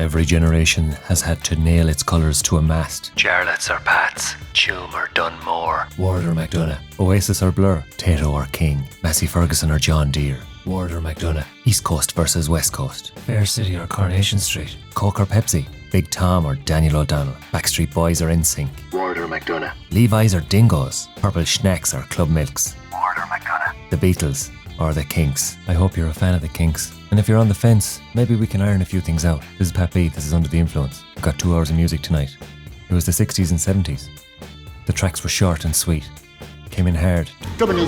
Every generation has had to nail its colours to a mast. Jarlath's or Pats, Tuam or Dunmore, Ward or McDonagh, Oasis or Blur, Tato or King, Massey Ferguson or John Deere, Ward or McDonagh, East Coast versus West Coast, Fair City or Coronation Street, Coke or Pepsi, Big Tom or Daniel O'Donnell, Backstreet Boys or NSYNC, Ward or McDonagh, Levi's or Dingoes, Purple Schnecks or Club Milks, Ward or McDonagh, The Beatles or The Kinks. I hope you're a fan of The Kinks. And if you're on the fence, maybe we can iron a few things out. This is Pat B, this is Under the Influence. We've got 2 hours of music tonight. It was the 60s and 70s. The tracks were short and sweet. Came in hard. We're going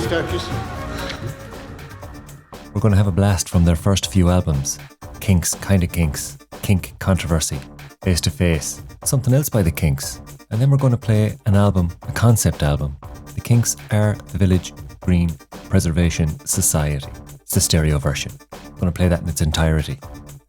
to have a blast from their first few albums. Kinks, Kinda Kinks, Kink Controversy, Face to Face, something else by The Kinks. And then we're going to play an album, a concept album. The Kinks are the Village Green Preservation Society. It's the stereo version. I'm going to play that in its entirety.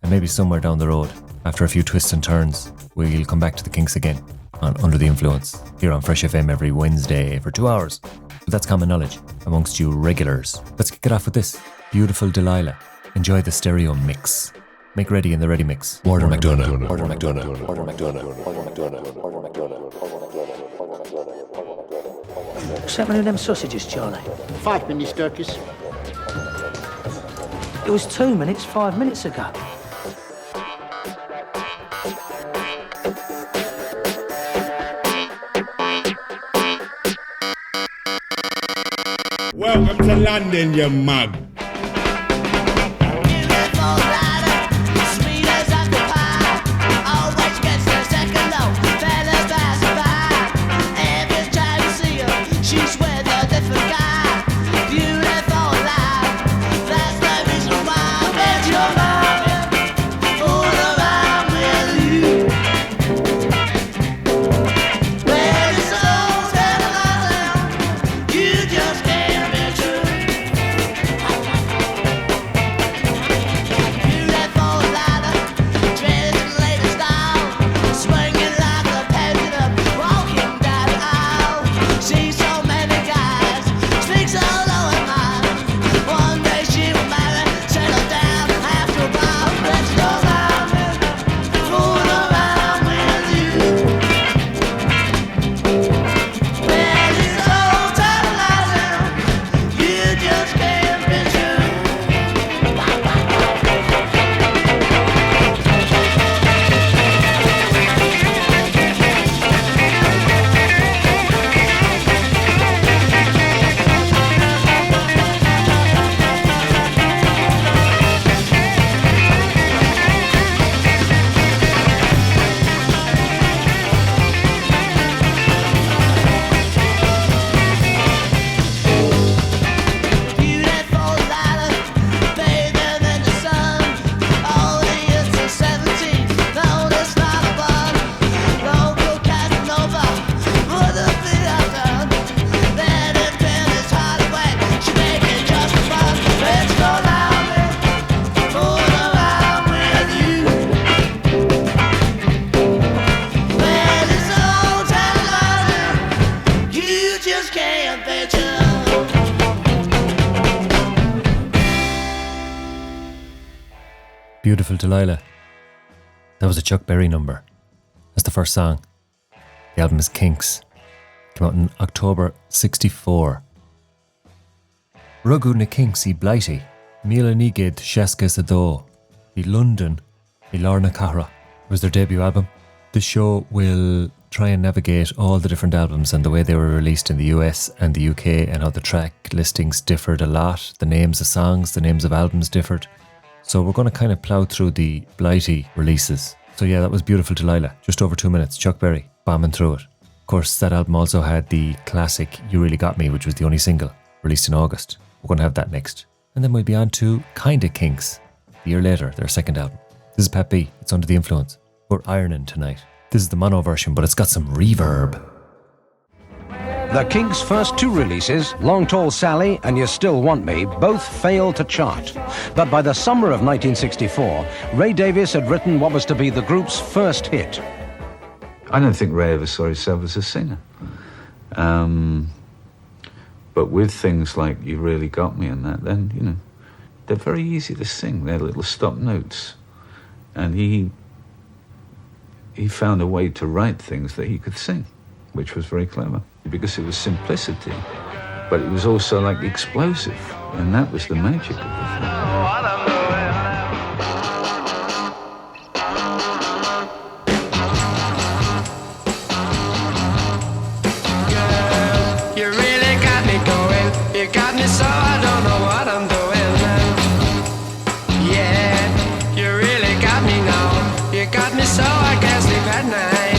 And maybe somewhere down the road, after a few twists and turns, we'll come back to the Kinks again on Under the Influence, here on Fresh FM every Wednesday for 2 hours. But that's common knowledge amongst you regulars. Let's kick it off with this. Beautiful Delilah. Enjoy the stereo mix. Make ready in the ready mix. Order McDonagh. Order McDonagh. Order McDonagh. Order McDonagh. Order McDonagh. What's happening to them sausages, Charlie? 5 mini turkeys. It was 2 minutes, 5 minutes ago. Welcome to London, you mug. Beautiful Delilah. That was a Chuck Berry number. That's the first song. The album is Kinks. Came out in October 64. Rugu na Kinks I Blighty. Mila Nigid Sheska Sado. I London. I Lorna Cara was their debut album. This show will try and navigate all the different albums and the way they were released in the US and the UK and how the track listings differed a lot. The names of songs, the names of albums differed. So we're going to kind of plough through the Blighty releases. So yeah, that was Beautiful Delilah. Just over 2 minutes. Chuck Berry bombing through it. Of course, that album also had the classic You Really Got Me, which was the only single released in August. We're going to have that next. And then we'll be on to Kinda Kinks, a year later, their second album. This is Pat B. It's Under the Influence. We're ironing tonight. This is the mono version, but it's got some reverb. The Kinks' first 2 releases, Long Tall Sally and You Still Want Me, both failed to chart. But by the summer of 1964, Ray Davies had written what was to be the group's first hit. I don't think Ray ever saw himself as a singer. But with things like You Really Got Me and that, then, you know, they're very easy to sing. They're little stop notes. And he he found a way to write things that he could sing, which was very clever, because it was simplicity, but it was also like explosive, and that was the magic of the thing. So I don't know what I'm doing now. Yeah, you really got me now. You got me so I can't sleep at night.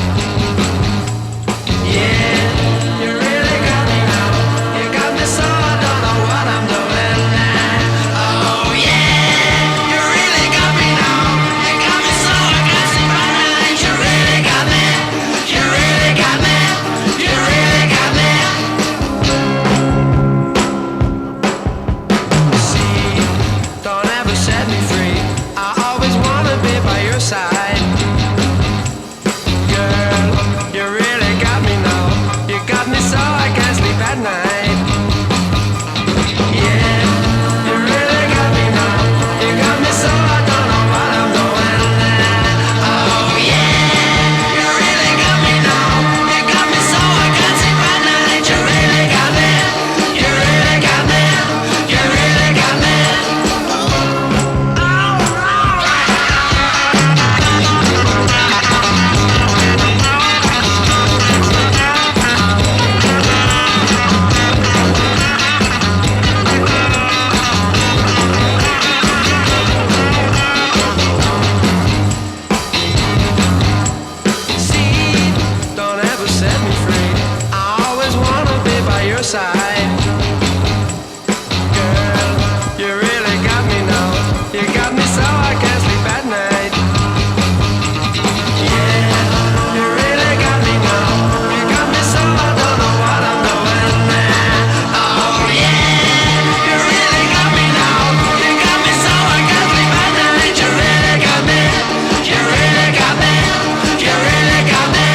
Yeah, you really got me now. You got me so I don't know what I'm doing now. Oh yeah, you really got me now. You got me so I can't sleep at night. You really got me. You really got me. You really got me. Side. Girl, you really got me now. You got me so I can't sleep at night. Yeah, you really got me now. You got me so I don't know what I'm doing now. Oh yeah, you really got me now. You got me so I can't sleep at night. You really got me. You really got me. You really got me. Side. Girl, you really got me now. You got me so I can't sleep at night. Yeah, you really got me now. You got me so I don't know what I'm doing now. Oh yeah, you really got me now. You got me so I can't sleep at night. You really got me. You really got me. You really got me.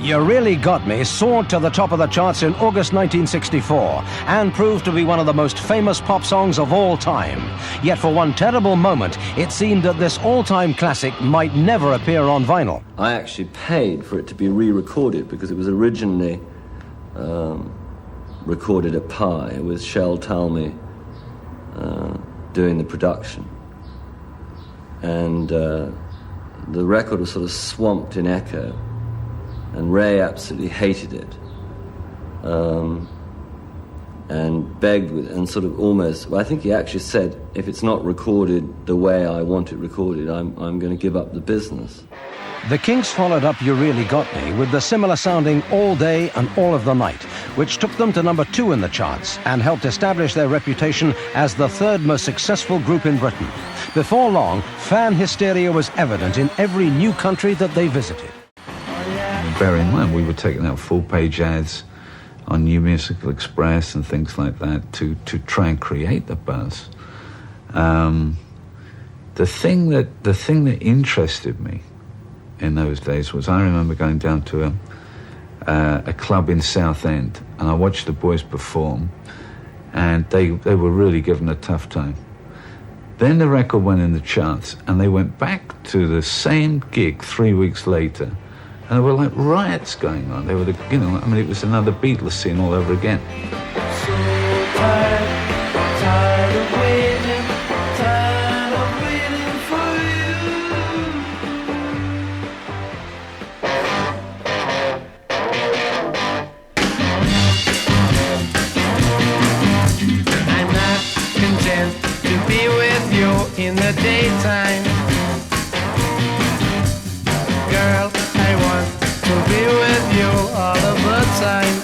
You Really Got Me soared to the top of the charts in August 1964 and proved to be one of the most famous pop songs of all time. Yet for one terrible moment, it seemed that this all-time classic might never appear on vinyl. I actually paid for it to be re-recorded because it was originally recorded at Pi with Shel Talmy doing the production. And the record was sort of swamped in echo. And Ray absolutely hated it, and begged with, and sort of almost, well, I think he actually said, if it's not recorded the way I want it recorded, I'm going to give up the business. The Kinks followed up You Really Got Me with the similar sounding All Day and All of the Night, which took them to number 2 in the charts and helped establish their reputation as the third most successful group in Britain. Before long, fan hysteria was evident in every new country that they visited. Bear in mind, we were taking out full-page ads on New Musical Express and things like that to try and create the buzz. The thing that interested me in those days was, I remember going down to a club in Southend, and I watched the boys perform, and they were really given a tough time. Then the record went in the charts, and they went back to the same gig 3 weeks later. And there were like riots going on. They were, it was another Beatles scene all over again. So tired of waiting for you. I'm not content to be with you in the daytime. Girl, I want to be with you all of the time.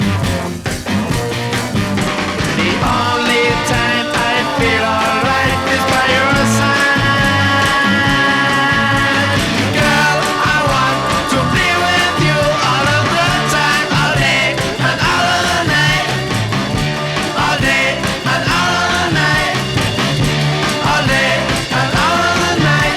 The only time I feel alright is by your side. Girl, I want to be with you all of the time, all day and all of the night. All day and all of the night. All day and all of the night.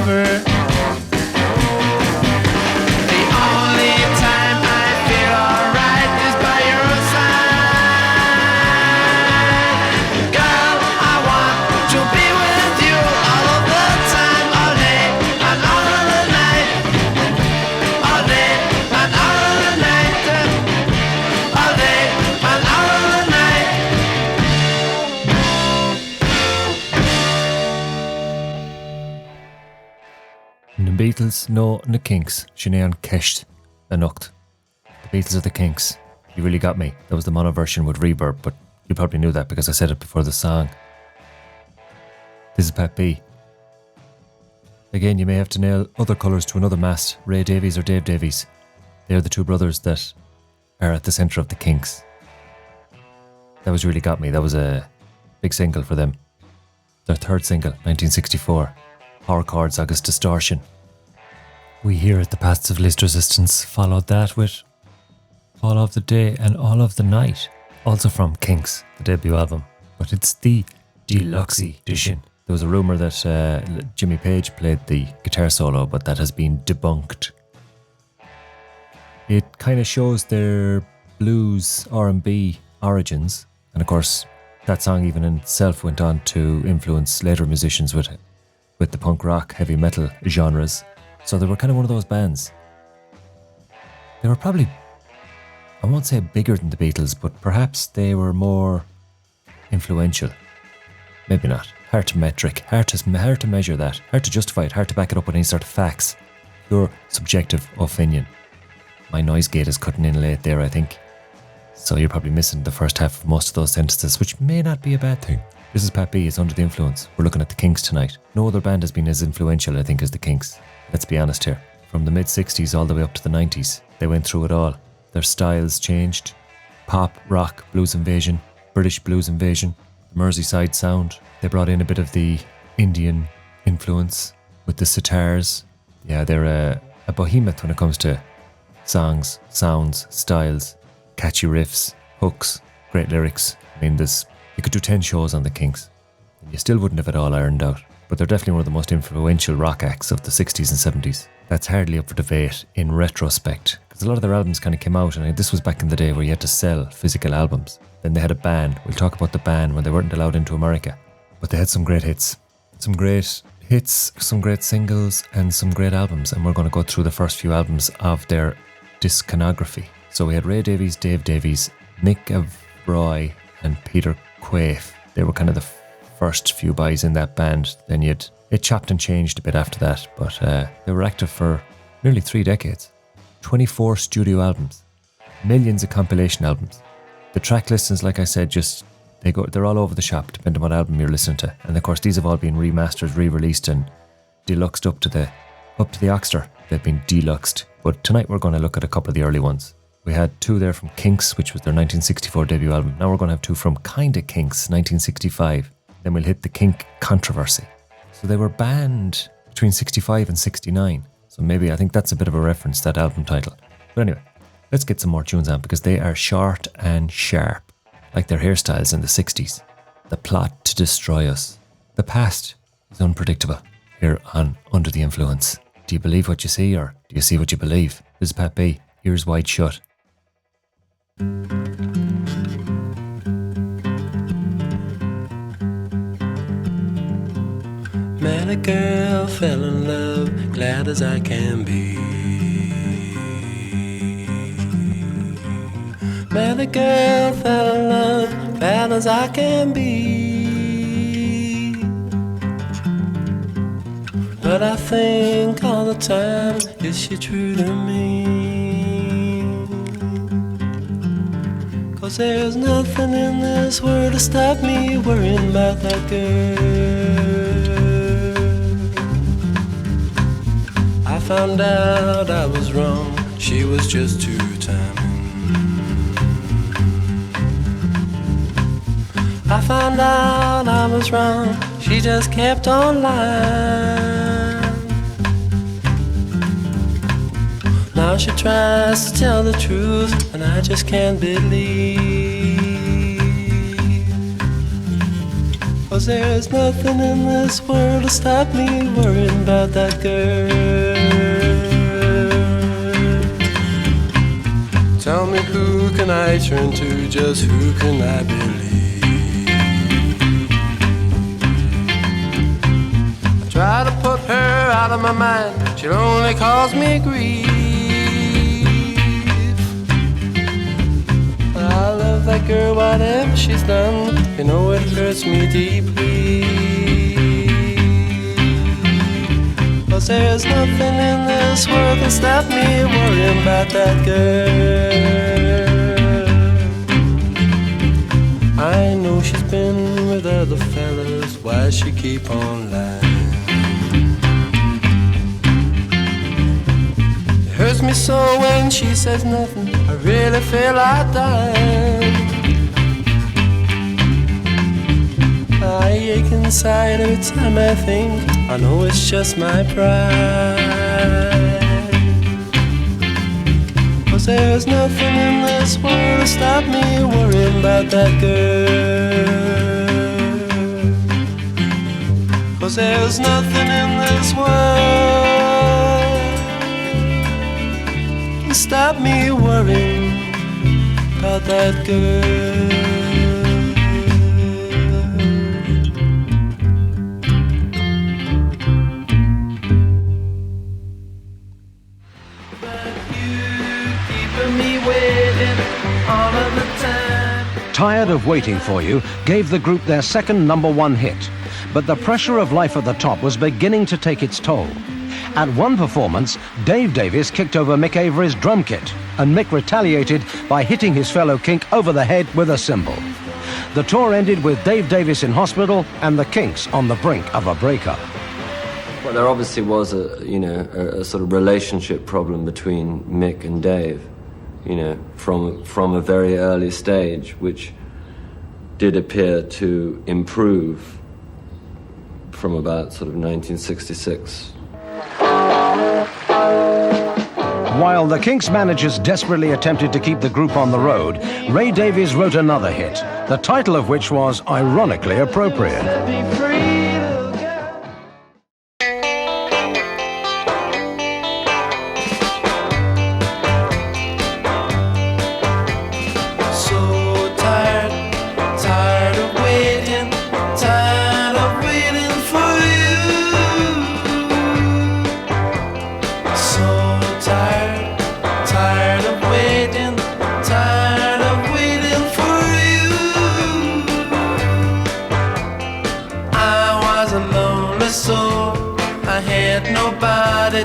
forever. The only time I feel alright is by your side. Girl, I want to be with you all of the time, all day and all of the night. All day and all of the night. All day and all of the night. The Beatles, no, the Kinks. Sinead an Ceist, a Nucht. The Beatles are the Kinks. You really got me. That was the mono version with reverb, but you probably knew that because I said it before the song. This is Pat B. Again, you may have to nail other colours to another mast. Ray Davies or Dave Davies. They're the two brothers that are at the centre of the Kinks. That was Really Got Me. That was a big single for them. Their third single, 1964. Power Chords, Agus Distortion. We here at the Paths of Least Resistance followed that with All of the Day and All of the Night. Also from Kinks, the debut album. But it's the deluxe edition. There was a rumour that Jimmy Page played the guitar solo, but that has been debunked. It kind of shows their blues R&B origins, and of course that song even in itself went on to influence later musicians with the punk rock, heavy metal genres. So they were kind of one of those bands. They were probably, I won't say bigger than the Beatles, but perhaps they were more influential. Maybe not. Hard to metric, hard to measure that, hard to justify it, hard to back it up with any sort of facts. Your subjective opinion. My noise gate is cutting in late there, I think. So you're probably missing the first half of most of those sentences, which may not be a bad thing. This is Pat B, it's Under the Influence. We're looking at the Kinks tonight. No other band has been as influential, I think, as the Kinks. Let's be honest here. From the mid-60s all the way up to the 90s, they went through it all. Their styles changed. Pop, rock, blues invasion, British blues invasion, the Merseyside sound. They brought in a bit of the Indian influence with the sitars. Yeah, they're a behemoth when it comes to songs, sounds, styles, catchy riffs, hooks, great lyrics. I mean, you could do 10 shows on the Kinks and you still wouldn't have it all ironed out. But they're definitely one of the most influential rock acts of the 60s and 70s. That's hardly up for debate in retrospect, because a lot of their albums kind of came out, and this was back in the day where you had to sell physical albums. Then they had a ban. We'll talk about the ban when they weren't allowed into America. But they had some great hits. Some great hits, some great singles, and some great albums. And we're going to go through the first few albums of their discography. So we had Ray Davies, Dave Davies, Mick Roy, and Peter Quaife. They were kind of the first few bies in that band. Then it chopped and changed a bit after that, but they were active for nearly 3 decades. 24 studio albums, millions of compilation albums. The track listings, like I said, they're all over the shop, depending on what album you're listening to. And of course, these have all been remastered, re-released, and deluxed up to the Oxter. They've been deluxed. But tonight we're going to look at a couple of the early ones. We had 2 there from Kinks, which was their 1964 debut album. Now we're going to have 2 from Kinda Kinks, 1965. Then we'll hit the Kink Controversy. So they were banned between 65 and 69. So maybe I think that's a bit of a reference, that album title. But anyway, let's get some more tunes on, because they are short and sharp, like their hairstyles in the 60s. The plot to destroy us. The past is unpredictable. Here on Under the Influence. Do you believe what you see, or do you see what you believe? This is Pat B. Ears wide shut. Met a girl, fell in love, glad as I can be. Met a girl, fell in love, glad as I can be. But I think all the time, is she true to me? 'Cause there's nothing in this world to stop me worrying about that girl. I found out I was wrong, she was just too timing. I found out I was wrong, she just kept on lying. Now she tries to tell the truth, and I just can't believe. 'Cause 'Cause there's nothing in this world to stop me worrying about that girl. Tell me, who can I turn to, just who can I believe? I try to put her out of my mind, she'll only cause me grief. I love that girl, whatever she's done, you know it hurts me deeply. 'Cause there's nothing in this world that stop me worrying about that girl. I know she's been with other fellas, why she keep on lying? It hurts me so when she says nothing, I really feel like dying. I ache inside every time I think, I know it's just my pride. 'Cause there's nothing in this world to stop me worrying about that girl. 'Cause there's nothing in this world to stop me worrying about that girl. Tired of Waiting for You gave the group their second #1 hit, but the pressure of life at the top was beginning to take its toll. At one performance, Dave Davies kicked over Mick Avery's drum kit, and Mick retaliated by hitting his fellow Kink over the head with a cymbal. The tour ended with Dave Davies in hospital and the Kinks on the brink of a breakup. Well, there obviously was a sort of relationship problem between Mick and Dave, from a very early stage, which did appear to improve from about sort of 1966. While the Kinks managers desperately attempted to keep the group on the road, Ray Davies wrote another hit, the title of which was ironically appropriate.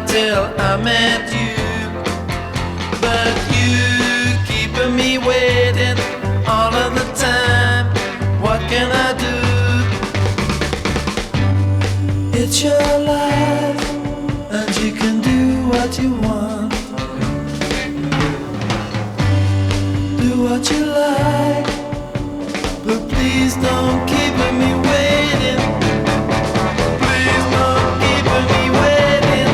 Till I met you, but you keeping me waiting all of the time. What can I do? It's your life, and you can do what you want. Do what you like, but please don't keep me waiting. Please don't keep me waiting.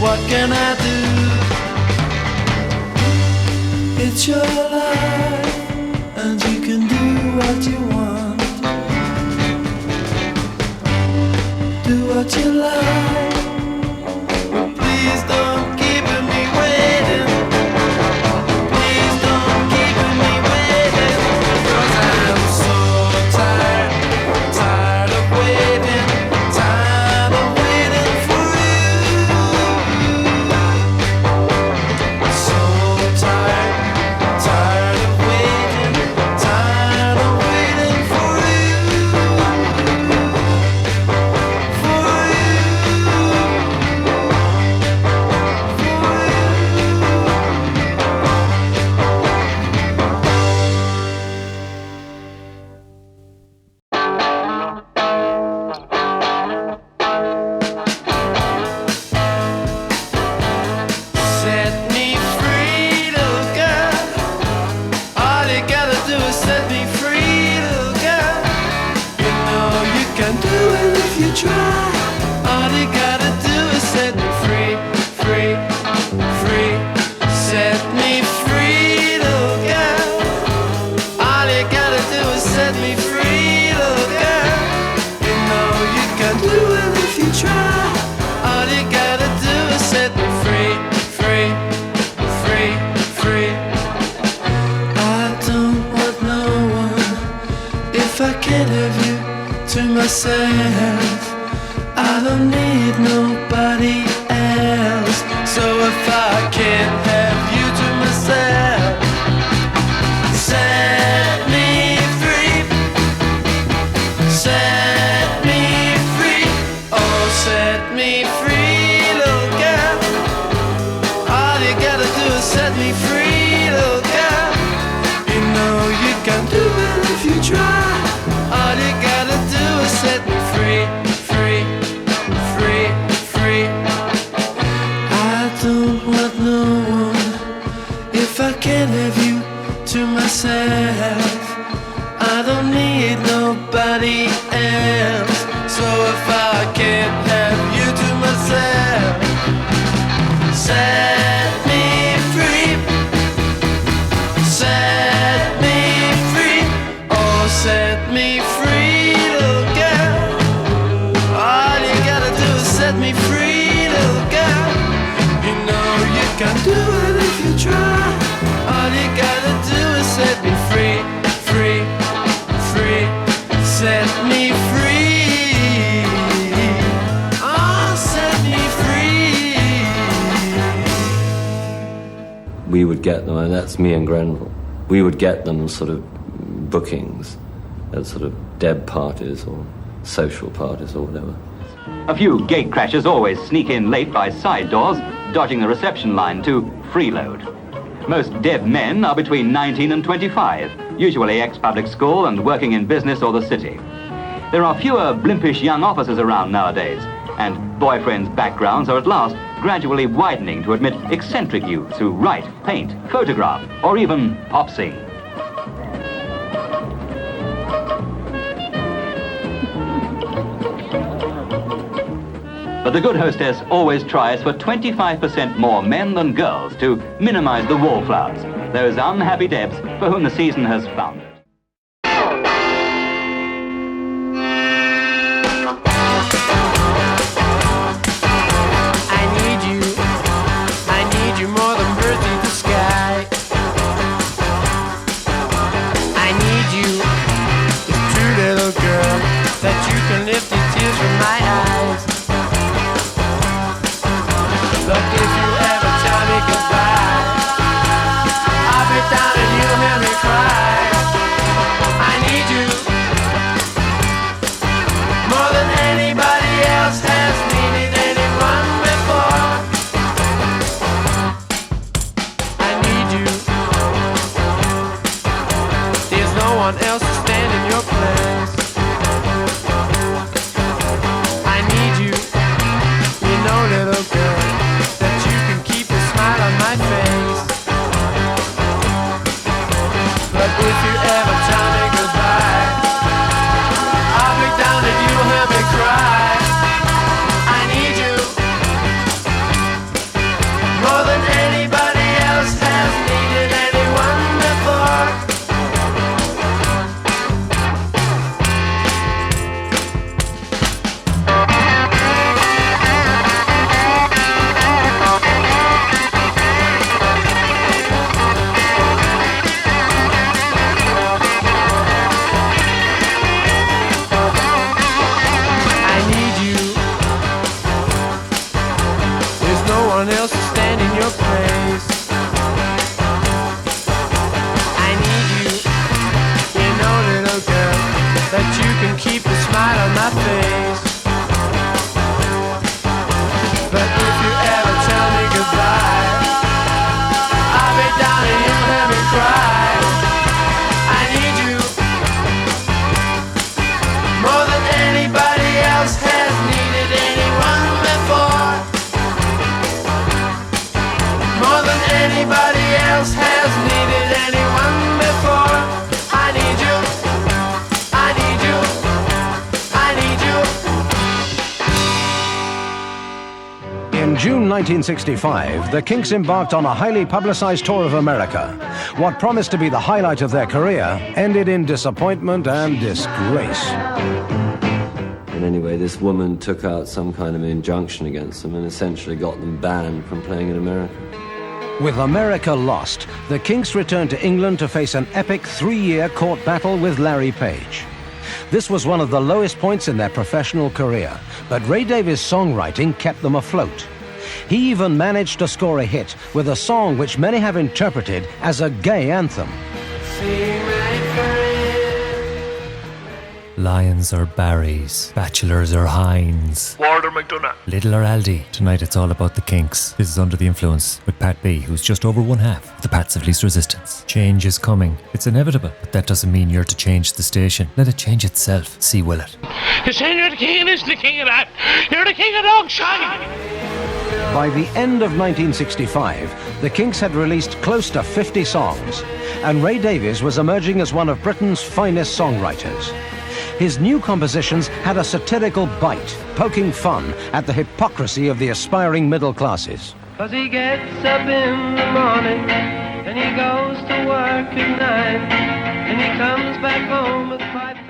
What can I do? It's your life, and you can do what you want. Do what you like, but please don't keep me waiting. Please don't keep me waiting, 'cause I'm so tired, tired of waiting, tired of waiting for you. For you. try. All you gotta do is set me free, free, free. Set me free, little girl. All you gotta do is set me free, little girl. You know you can do it if you try. All you gotta do is set me free, free, free, free. I don't want no one if I can't have you to myself. I don't need nobody else. So if I can't have you to myself, set me free, set me free, oh set me free, little girl. All you gotta do is set me free, little girl. You know you can do it if you try. All you gotta do is set me free, free, free, free. I don't want no one if I can't have you to myself. I don't need nobody else. So if I can't have you to myself, set me free, set me free, oh set me free, little girl. All you gotta do is set me free, little girl. You know you can do it if you try. All you gotta do is set me free, free, free, set me free. Oh, set me free. We would get them, and that's me and Grenville. We would get them sort of bookings at sort of deb parties or social parties or whatever. A few gate crashers always sneak in late by side doors, dodging the reception line to freeload. Most deb men are between 19 and 25, usually ex-public school and working in business or the city. There are fewer blimpish young officers around nowadays, and boyfriends' backgrounds are at last gradually widening to admit eccentric youths who write, paint, photograph, or even pop sing. But the good hostess always tries for 25% more men than girls to minimize the wallflowers, those unhappy debs for whom the season has foundered. I need you more than birds in the sky. I need you, this true little girl, that you can lift the tears from my eyes. Look, if you ever tell me goodbye, I'll be down and you'll hear me cry. I need you more than anybody else has needed anyone before. I need you. There's no one else to stand in your place. I need you, you know, little girl, that you can keep a smile on my face. But if you ever tell me goodbye, I'll be down and you'll hear me cry. I need you more than anybody else has needed anyone before. I need you. There's no one else to stand in your place. I need you, you know, little girl, that you can keep a smile on my face. But if you ever tell me goodbye, I'll be down and you'll hear me cry. I need you more than anybody else has needed anyone before. More than anybody else has needed anyone before. I need you, I need you, I need you. June 1965, the Kinks embarked on a highly publicized tour of America. What promised to be the highlight of their career ended in disappointment and disgrace. And anyway, this woman took out some kind of injunction against them and essentially got them banned from playing in America. With America lost, the Kinks returned to England to face an epic 3-year court battle with Larry Page. This was one of the lowest points in their professional career, but Ray Davies' songwriting kept them afloat. He even managed to score a hit with a song which many have interpreted as a gay anthem. Lions or Barrys, bachelors or Hynes, Ward or MigDonnaghs. Little or Aldi. Tonight it's all about the Kinks. This is Under the Influence with Pat B, who's just over one half of the Pats of Least Resistance. Change is coming. It's inevitable, but that doesn't mean you're to change the station. Let it change itself. See will it. You're saying you're the king and isn't the king of that. You're the king of dog shag. By the end of 1965, the Kinks had released close to 50 songs, and Ray Davies was emerging as one of Britain's finest songwriters. His new compositions had a satirical bite, poking fun at the hypocrisy of the aspiring middle classes. 'Cause he gets up in the morning and he goes to work at 9 and he comes back home at 5:30.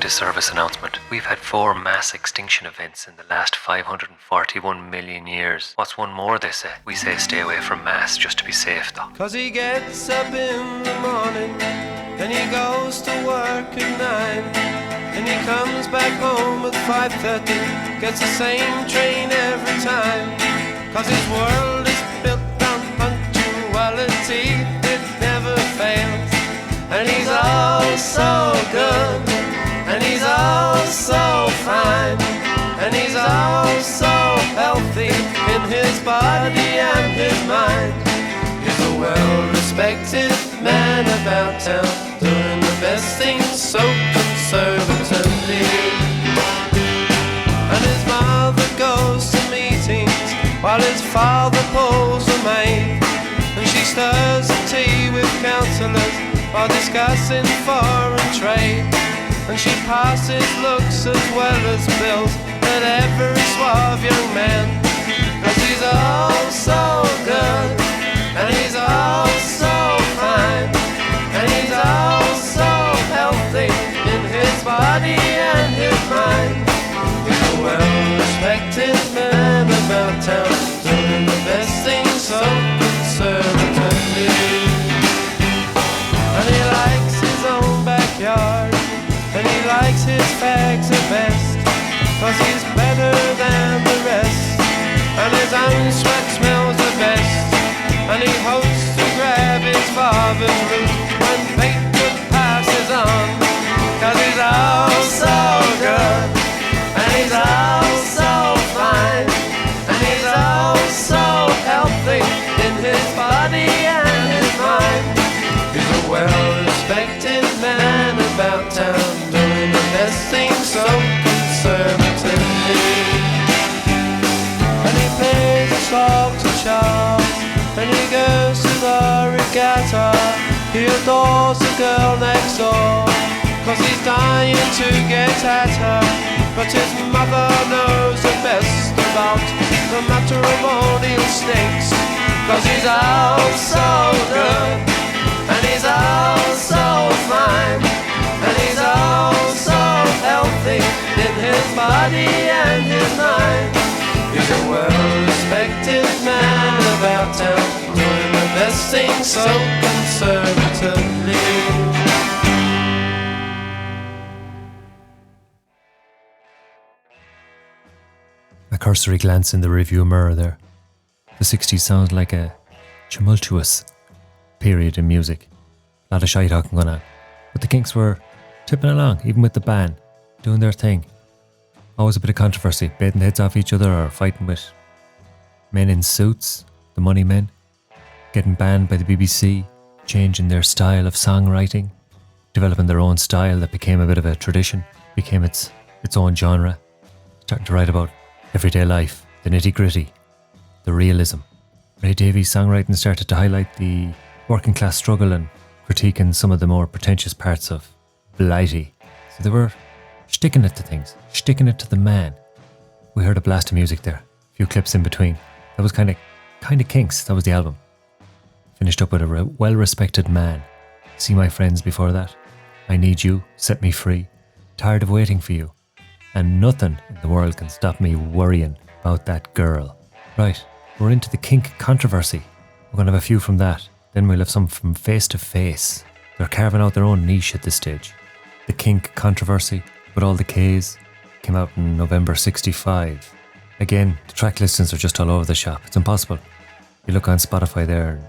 Service announcement. We've had 4 mass extinction events in the last 541 million years. What's one more, they say? We say stay away from mass just to be safe, though. 'Cause he gets up in the morning and he goes to work at 9 and he comes back home at 5:30, gets the same train every time. 'Cause his world is built on punctuality, it never fails. And he's all so good, and he's all so fine, and he's all so healthy in his body and his mind. He's a well-respected man about town, doing the best things so conservatively. And his mother goes to meetings while his father pulls a maid, and she stirs the tea with counsellors while discussing foreign trade. And she passes looks as well as bills at every suave young man. 'Cause he's all so good, and he's all so fine, and he's all so healthy in his body and his mind. He's a well-respected man about town, doing the best thing so conservatively. And he likes his own backyard, and he likes his fags the best, 'cause he's better than the rest, and his own sweat smells the best. And he hopes to grab his father's root when Peyton passes on, 'cause he's all so good, and he's all so fine, and he's all so healthy in his body and his mind. He's a well-respected man about town, doing the best thing so conservatively. And he plays a song to Charles, and he goes to the regatta. He adores the girl next door, 'cause he's dying to get at her. But his mother knows the best about the matrimonial snakes, 'cause he's all so good, and he's all so fine, and he's all so healthy in his body and his mind. He's a well-respected man about town, doing the best thing so conservatively. A cursory glance in the review mirror there. The 60s sounds like a tumultuous period in music. A lot of shy talking going on. But the Kinks were tipping along, even with the band, doing their thing. Always a bit of controversy, baiting the heads off each other or fighting with men in suits, the money men, getting banned by the BBC, changing their style of songwriting, developing their own style that became a bit of a tradition, became its own genre, starting to write about everyday life, the nitty-gritty, the realism. Ray Davies' songwriting started to highlight the working class struggle and critiquing some of the more pretentious parts of Daithi. So they were sticking it to things, sticking it to the man. We heard a blast of music there, a few clips in between. That was kind of Kinks, that was the album. Finished up with a well-respected man. See My Friends before that. I Need You, Set Me Free, Tired of Waiting for You. And nothing in the world can stop me worrying about that girl. Right, we're into the kink controversy. We're going to have a few from that. Then we'll have some from Face to Face. They're carving out their own niche at this stage. The kink controversy, with all the K's, came out in November 65. Again, the track listings are just all over the shop. It's impossible. You look on Spotify there and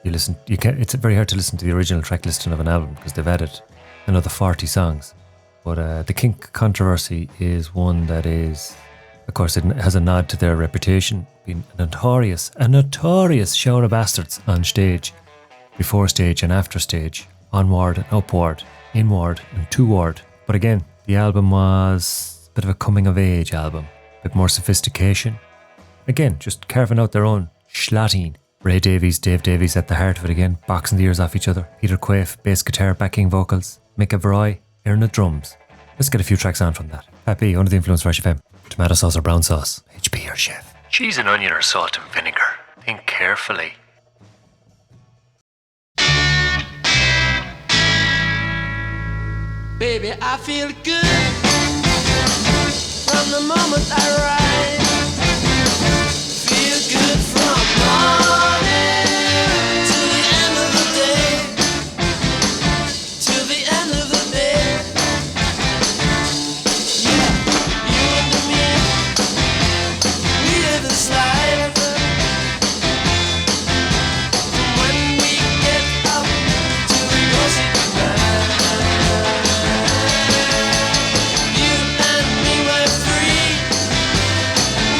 you listen. It's very hard to listen to the original track listing of an album because they've added another 40 songs. But the kink controversy is one that is, of course, it has a nod to their reputation, being a notorious shower of bastards on stage, before stage and after stage, onward and upward, inward and toward. But again, the album was a bit of a coming of age album, a bit more sophistication. Again, just carving out their own schlatin. Ray Davies, Dave Davies at the heart of it again, boxing the ears off each other. Peter Quaife, bass guitar, backing vocals. Mick Averoy, Aaron the drums. Let's get a few tracks on from that. Happy, under the influence Fresh FM. Tomato sauce or brown sauce? HP or chef? Cheese and onion or salt and vinegar? Think carefully. Baby, I feel good from the moment I rise. Feel good from morning to the end of the day. To the end of the day. You and me, we live this life. When we get up to go see goodbye. You and me, we're free.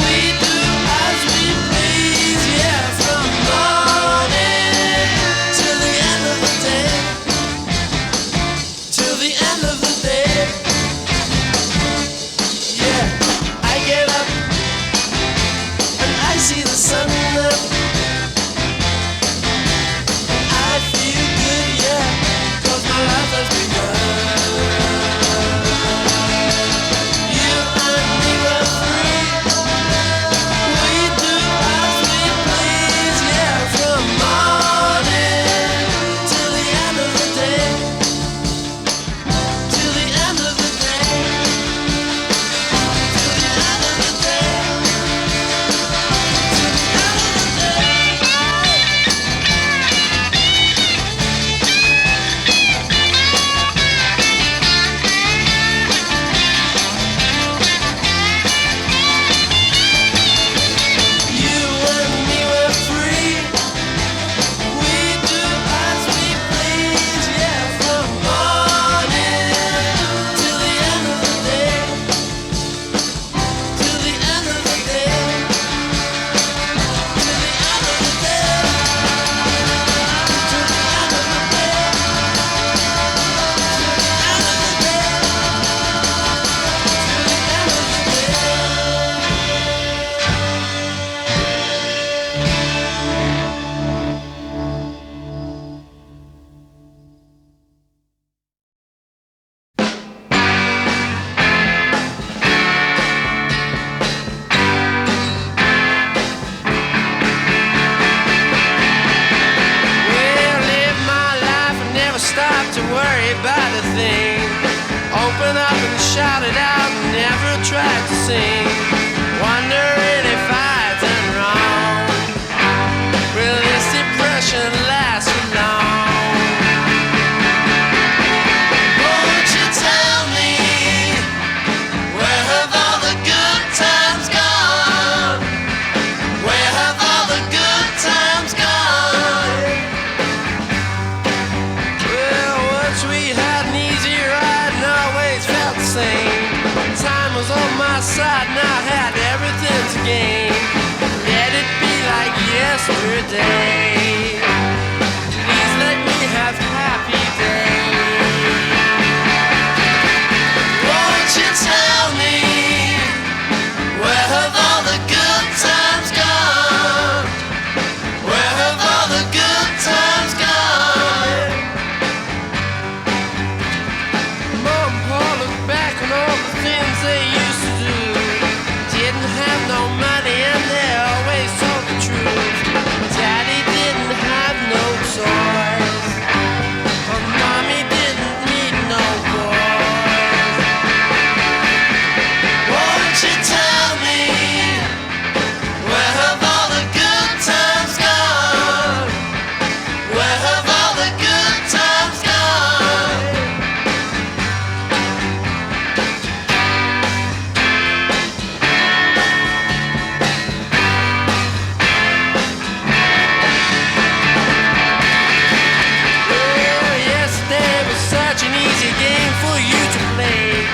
We do as we please, yeah, from to worry about a thing. Open up and shout it out, never tried to sing. Wondering if I'd done wrong. Will this depression last for long? Won't you tell me, where have all the good times gone? Where have all the good times gone? Well, once we had an easy ride and always felt the same. Time was on my side and I had everything to gain. Let it be like yesterday. Please let me have happy days. Won't you tell me, where have all the good times gone? Where have all the good times gone? Mom and Pa look back on all the things they used to do. Didn't have no money and they always told the truth. Daddy didn't have no toys, and Mommy didn't need no boys. Won't you tell me, where have all the good times gone? Where have all the good times gone? Well, yesterday was such an easy game for you to play.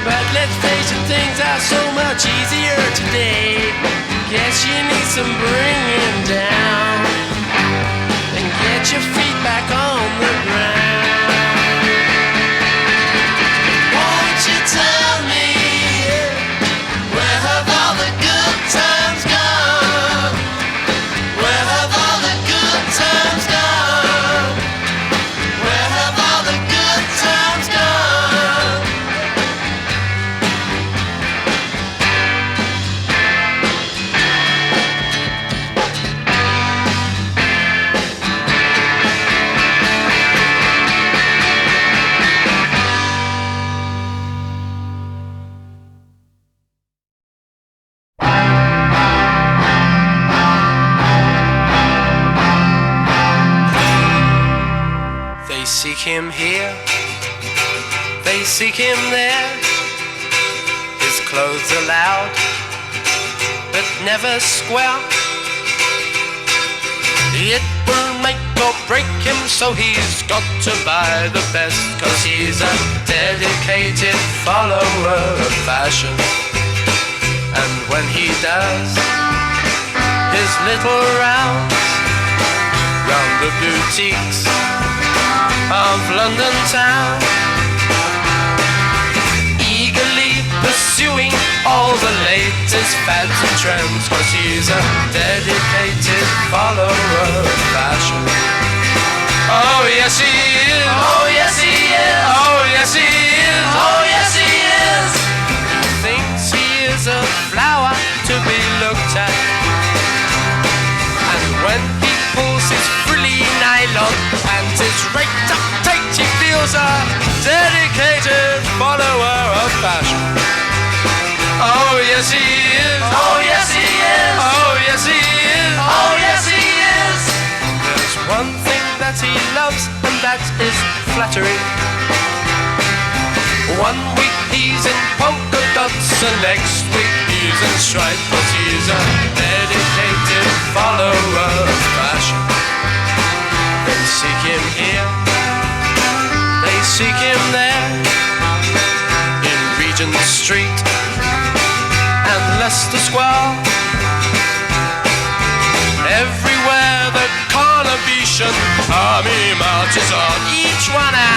But let's face it, things are so much easier today. Guess you need some bringing down and get your feet back on the ground. Won't you tell me, where have all the good times gone? Where have all the good times gone? Where have all the good times gone? They seek him here, they seek him there. His clothes are loud, but never square. It will make or break him, so he's got to buy the best. 'Cause he's a dedicated follower of fashion. And when he does his little rounds round the boutiques of London town, eagerly pursuing all the latest fads and trends, 'cause he's a dedicated follower of fashion. Oh yes he is, oh yes he is, oh yes he is, oh yes he is. He thinks he is a flower to be looked at, and when he pulls his frilly nylon and is raked up tight, he feels a dedicated follower of fashion. Oh yes he is, oh yes he is, oh yes he is, oh yes he is. There's one thing that he loves, and that is flattery. One week he's in polka dots, and next week he's in stripes, 'cause he's a dedicated follower of fashion. They seek him here, they seek him there, in Regent Street and Leicester Square. Everywhere the Carnation army marches on, each one a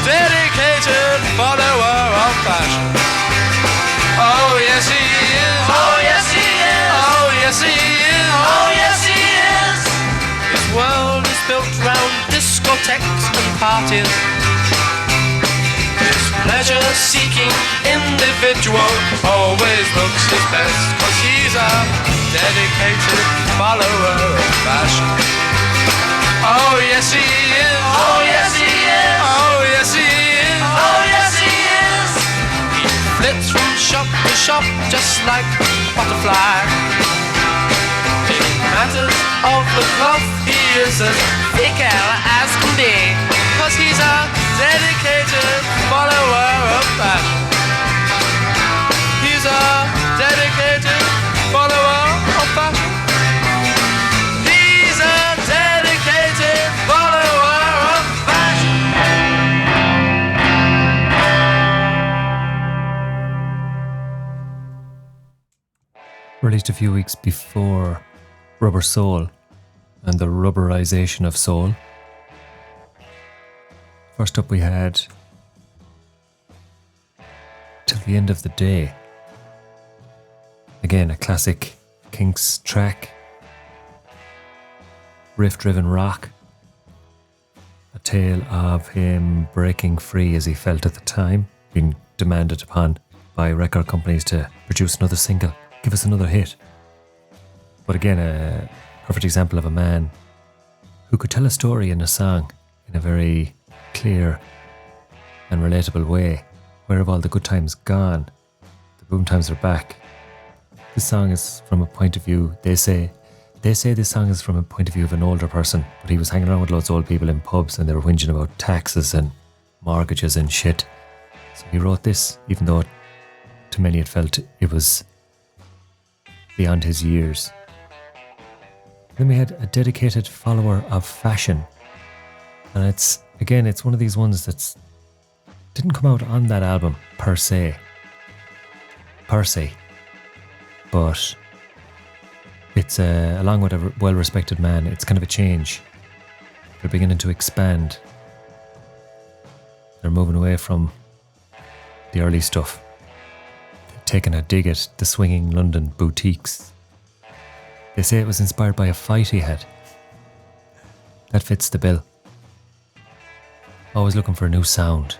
dedicated follower of fashion. Oh yes he is, oh yes he is, oh yes he is, oh yes he is. His world is built round discotheques and parties. His pleasure-seeking individual always looks his best, 'cause he's a dedicated follower of fashion. Oh yes he is, oh yes he is, oh shop just like butterfly. In matters of the cloth, he is as fickle as can be, 'cause he's a dedicated follower of fashion. He's a dedicated follower of fashion. He's a dedicated follower of fashion. Released a few weeks before Rubber Soul and the rubberization of soul. First up we had Till the End of the Day. Again, a classic Kinks track. Riff-driven rock. A tale of him breaking free as he felt at the time, being demanded upon by record companies to produce another single, give us another hit. But again, a perfect example of a man who could tell a story in a song in a very clear and relatable way. Where have all the good times gone? The boom times are back. This song is from a point of view, they say this song is from a point of view of an older person, but he was hanging around with loads of old people in pubs and they were whinging about taxes and mortgages and shit. So he wrote this, even though to many it felt it was beyond his years. Then we had a dedicated follower of fashion. And it's one of these ones that's didn't come out on that album per se. But it's along with a well-respected man, it's kind of a change. They're beginning to expand. They're moving away from the early stuff. They're taking a dig at the swinging London boutiques. They say it was inspired by a fight he had. That fits the bill. Always looking for a new sound.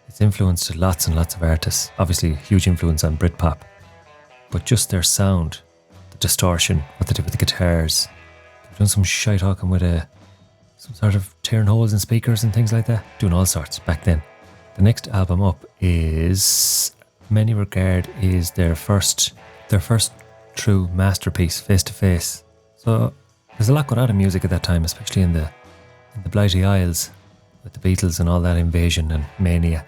It's influenced lots and lots of artists. Obviously, huge influence on Britpop. But just their sound, the distortion, what they did with the guitars. They've done some shite talking with some sort of tearing holes in speakers and things like that. Doing all sorts back then. The next album up is, many regard, is their first true masterpiece, Face to Face. So there's a lot going on in music at that time, especially in the Blighty Isles with the Beatles and all that invasion and mania.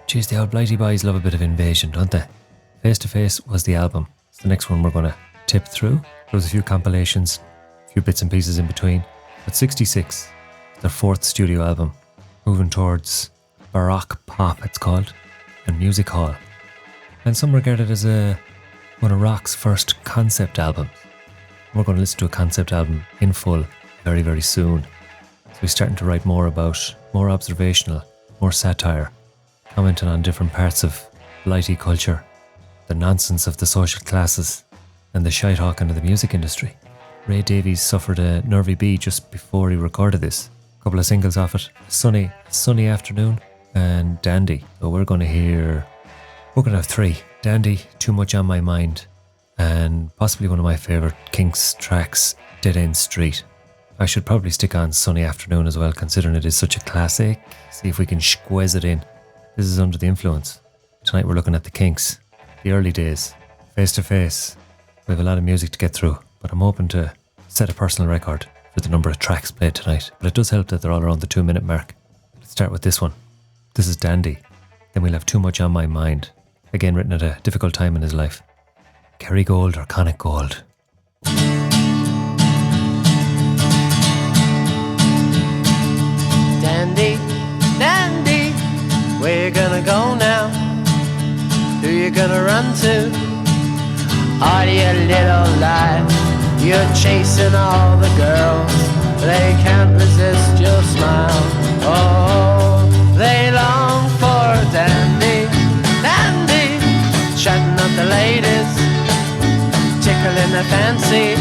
Jeez, the old Blighty boys love a bit of invasion, don't they? Face to Face was the album. It's the next one we're going to tip through. There was a few compilations, a few bits and pieces in between. But 66, their fourth studio album, moving towards Baroque pop, it's called, and music hall. And some regard it as one of rock's first concept albums. We're going to listen to a concept album in full very, very soon. So we're starting to write more observational, more satire, commenting on different parts of Blighty culture, the nonsense of the social classes, and the shite-hawking of the music industry. Ray Davies suffered a nervy bee just before he recorded this. A couple of singles off it, Sunny Afternoon and Dandy. So we're going to have three. Dandy, Too Much on My Mind, and possibly one of my favourite Kinks tracks, Dead End Street. I should probably stick on Sunny Afternoon as well, considering it is such a classic. See if we can squeeze it in. This is Under the Influence. Tonight we're looking at the Kinks, the early days, Face to Face. We have a lot of music to get through, but I'm hoping to set a personal record for the number of tracks played tonight. But it does help that they're all around the 2-minute mark. Let's start with this one. This is Dandy. Then we'll have Too Much on My Mind. Again written at a difficult time in his life. Kerry Gold or Conic Gold. Dandy, Dandy, where you gonna go now? Who you gonna run to? All your little life, you're chasing all the girls. They can't resist your smile. Oh, they long for Dandy, Dandy, chatting up the ladies, tickling their fancy,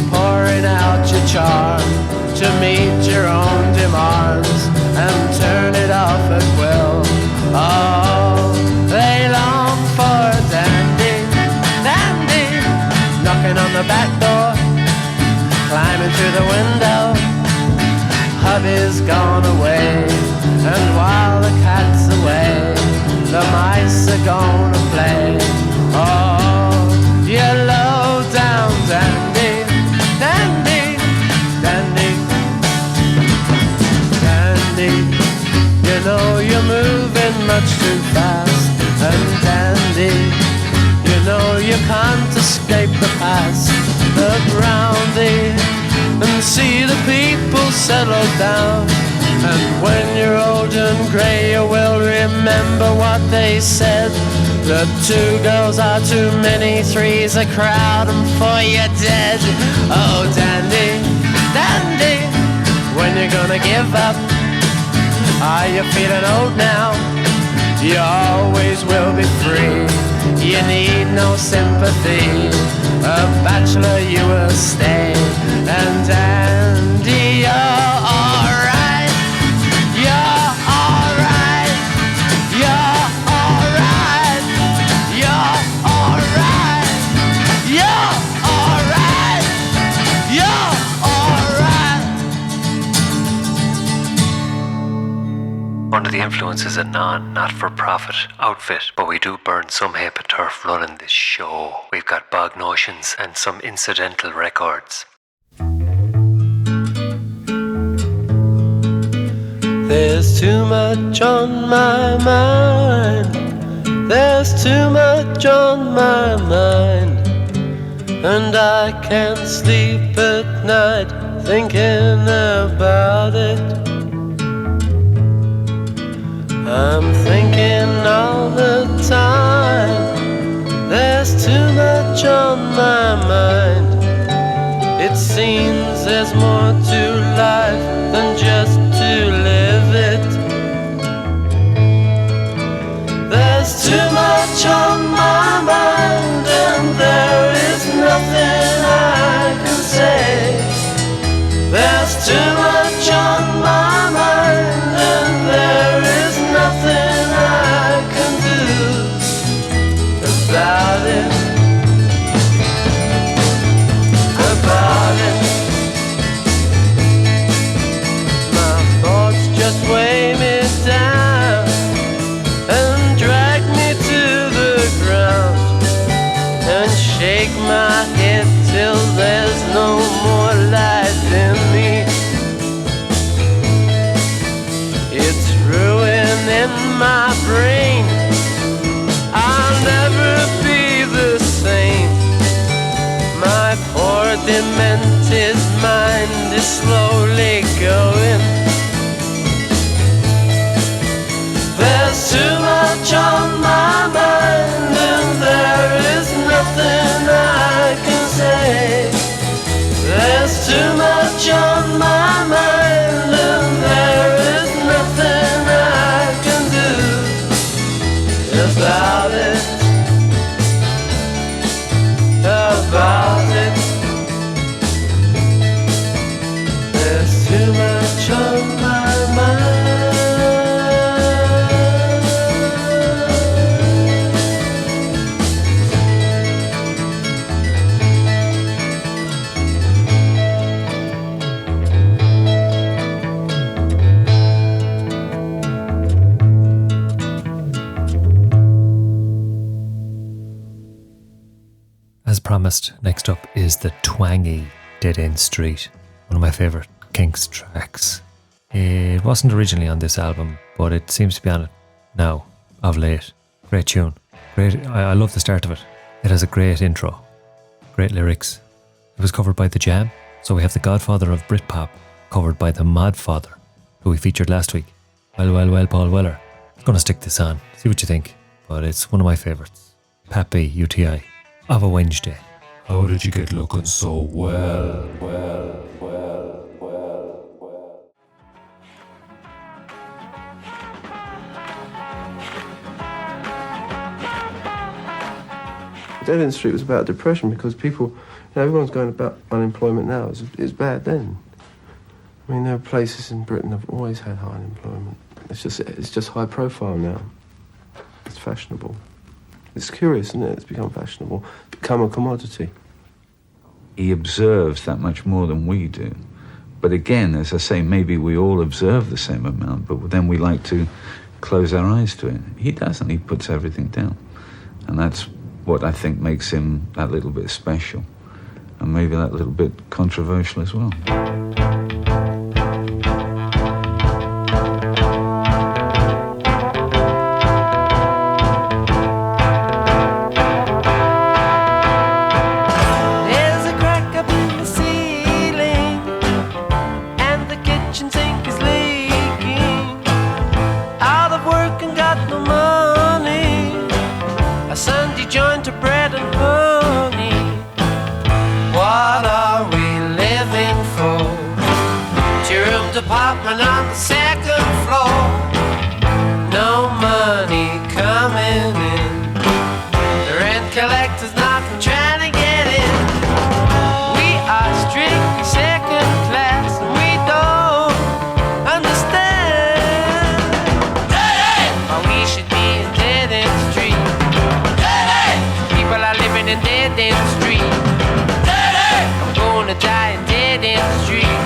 pouring out your charm to meet your own demands and turn it off at will. Oh, they long for Dandy, Dandy, knocking on the back door, climbing through the window. Hubby's gone away, and while the cat's away, the mice are gonna play. say, oh, you low down dandy, dandy, dandy, dandy. You know you're moving much too fast, and dandy, you know you can't escape the past. Look round thee and see the people settle down. And when you're old and grey, you will remember what they said. The 2 girls are too many, 3's a crowd, and 4 you're dead. Oh, dandy, dandy, when you're gonna give up? Are you feeling old now? You always will be free. You need no sympathy. A bachelor you will stay. And dandy, you're alright. You're alright. You're alright. You're alright. You're alright. You're alright. Under the influence is a not-for-profit outfit, but we do burn some hay and turf running this show. We've got bog notions and some incidental records. There's too much on my mind. There's too much on my mind. And I can't sleep at night thinking about it. I'm thinking all the time. There's too much on my mind. It seems there's more to life than just to live it. There's too much on my mind, and there is nothing I can say. There's too much on my mind, and there is nothing I can do about it. About it. My thoughts just weigh me down and drag me to the ground and shake my head till there's no more light in me. It's ruining my brain. I'll never be the same. My poor demented mind is slowly going. There's too much on my mind, and there is nothing I can say. There's too much on my mind, and there is nothing I can do about it. About it. There's too much on my mind. As promised, next up is the twangy Dead End Street, one of my favourite Kinks tracks. It wasn't originally on this album, but it seems to be on it now, of late. Great tune. Great. I love the start of it. It has a great intro, great lyrics. It was covered by The Jam, so we have the godfather of Britpop covered by the Modfather, who we featured last week. Well, Paul Weller. I'm going to stick this on, see what you think, but it's one of my favourites. Pat B, UTI. Of a Wednesday. How did you get looking so well? Dead End Street was about depression because people, everyone's going about unemployment now. It's bad then. I mean, there are places in Britain that have always had high unemployment. It's just high profile now. It's fashionable. It's curious, isn't it? It's become fashionable, become a commodity. He observes that much more than we do. But again, as I say, maybe we all observe the same amount, but then we like to close our eyes to it. He doesn't. He puts everything down. And that's what I think makes him that little bit special, and maybe that little bit controversial as well. Apartment on the second floor. No money coming in. The rent collector's knocking, trying to get in. We are strictly second class, and we don't understand why we should be in dead-end street. People are living in dead-end street. I'm gonna die in dead-end street.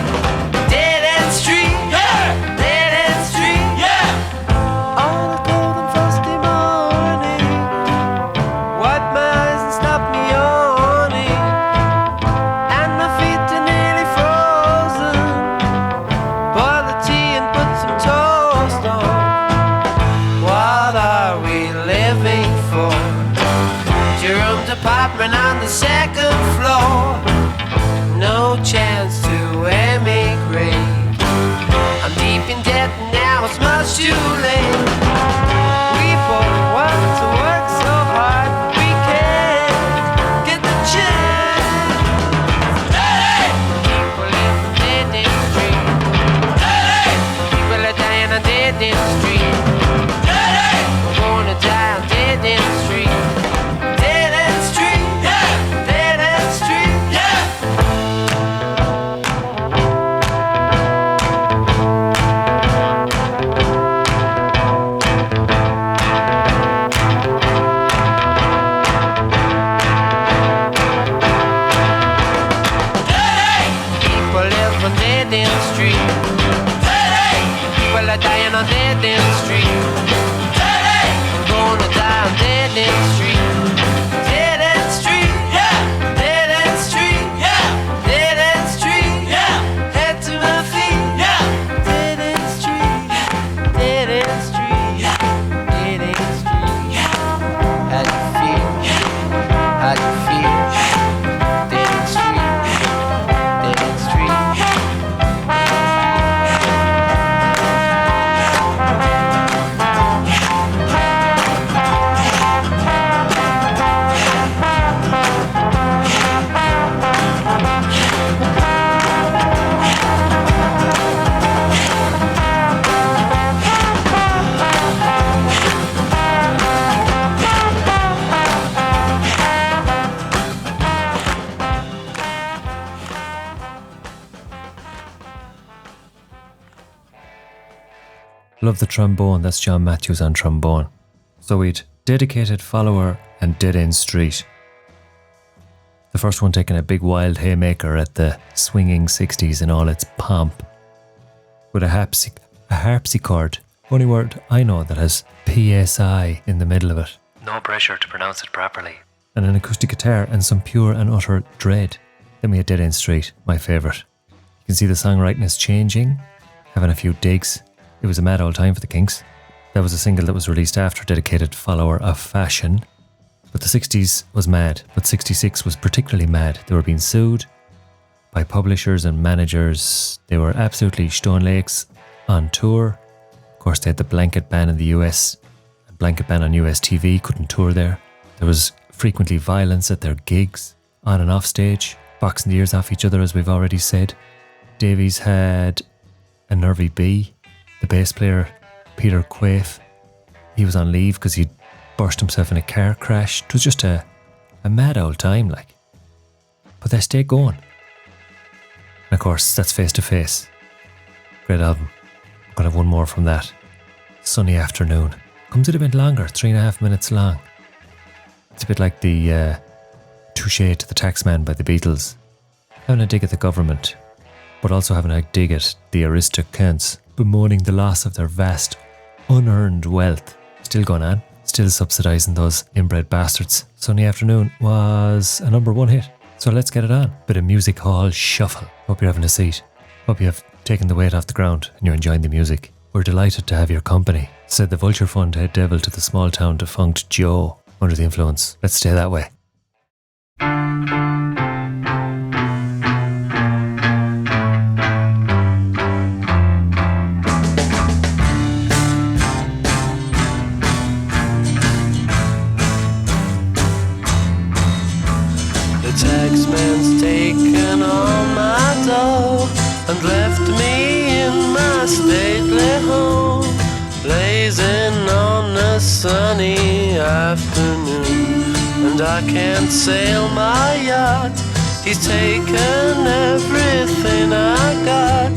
On the second floor, no chance to emigrate. I'm deep in debt and now it's much too late. We both want to work so hard, but we can't get the chance. People live on dead-end street. People are dying on dead-end street. We're gonna die on dead-end street. Dying on dead-end street. I'm gonna die on dead-end street. Dead-end street, yeah. Dead-end street, yeah. Dead-end street, yeah. Head to my feet, yeah. Dead-end street, yeah. Dead-end street, yeah. Dead-end street, yeah. How do you feel? Yeah. How do you feel? Yeah. Dead-end street, yeah. Dead-end street, yeah. Love the trombone, that's John Matthews on trombone. So we'd Dedicated Follower and Dead End Street. The first one taking a big wild haymaker at the swinging 60s in all its pomp. With a harpsichord, only word I know that has PSI in the middle of it. No pressure to pronounce it properly. And an acoustic guitar and some pure and utter dread. Then we had Dead End Street, my favourite. You can see the songwriting is changing, having a few digs. It was a mad old time for the Kinks. That was a single that was released after Dedicated Follower of Fashion. But the 60s was mad, but 66 was particularly mad. They were being sued by publishers and managers. They were absolutely stone lakes on tour. Of course, they had the blanket ban in the US, a blanket ban on US TV, couldn't tour there. There was frequently violence at their gigs, on and off stage, boxing the ears off each other, as we've already said. Davies had a nervy bee. The bass player, Peter Quaife, he was on leave because he'd burst himself in a car crash. It was just a mad old time, like. But they stayed going. And of course, that's Face to Face. Great album. I'm going to have one more from that. Sunny Afternoon. Comes in a bit longer, 3.5 minutes long. It's a bit like the Touche to the Taxman by the Beatles. Having a dig at the government, but also having a dig at the aristocrats, bemoaning the loss of their vast, unearned wealth. Still going on. Still subsidising those inbred bastards. Sunday Afternoon was a number 1 hit. So let's get it on. Bit of music hall shuffle. Hope you're having a seat. Hope you have taken the weight off the ground and you're enjoying the music. We're delighted to have your company, said the Vulture Fund head devil to the small town defunct Joe. Under the influence. Let's stay that way. Taxman's taken all my dough and left me in my stately home, blazing on a sunny afternoon. And I can't sail my yacht, he's taken everything I got.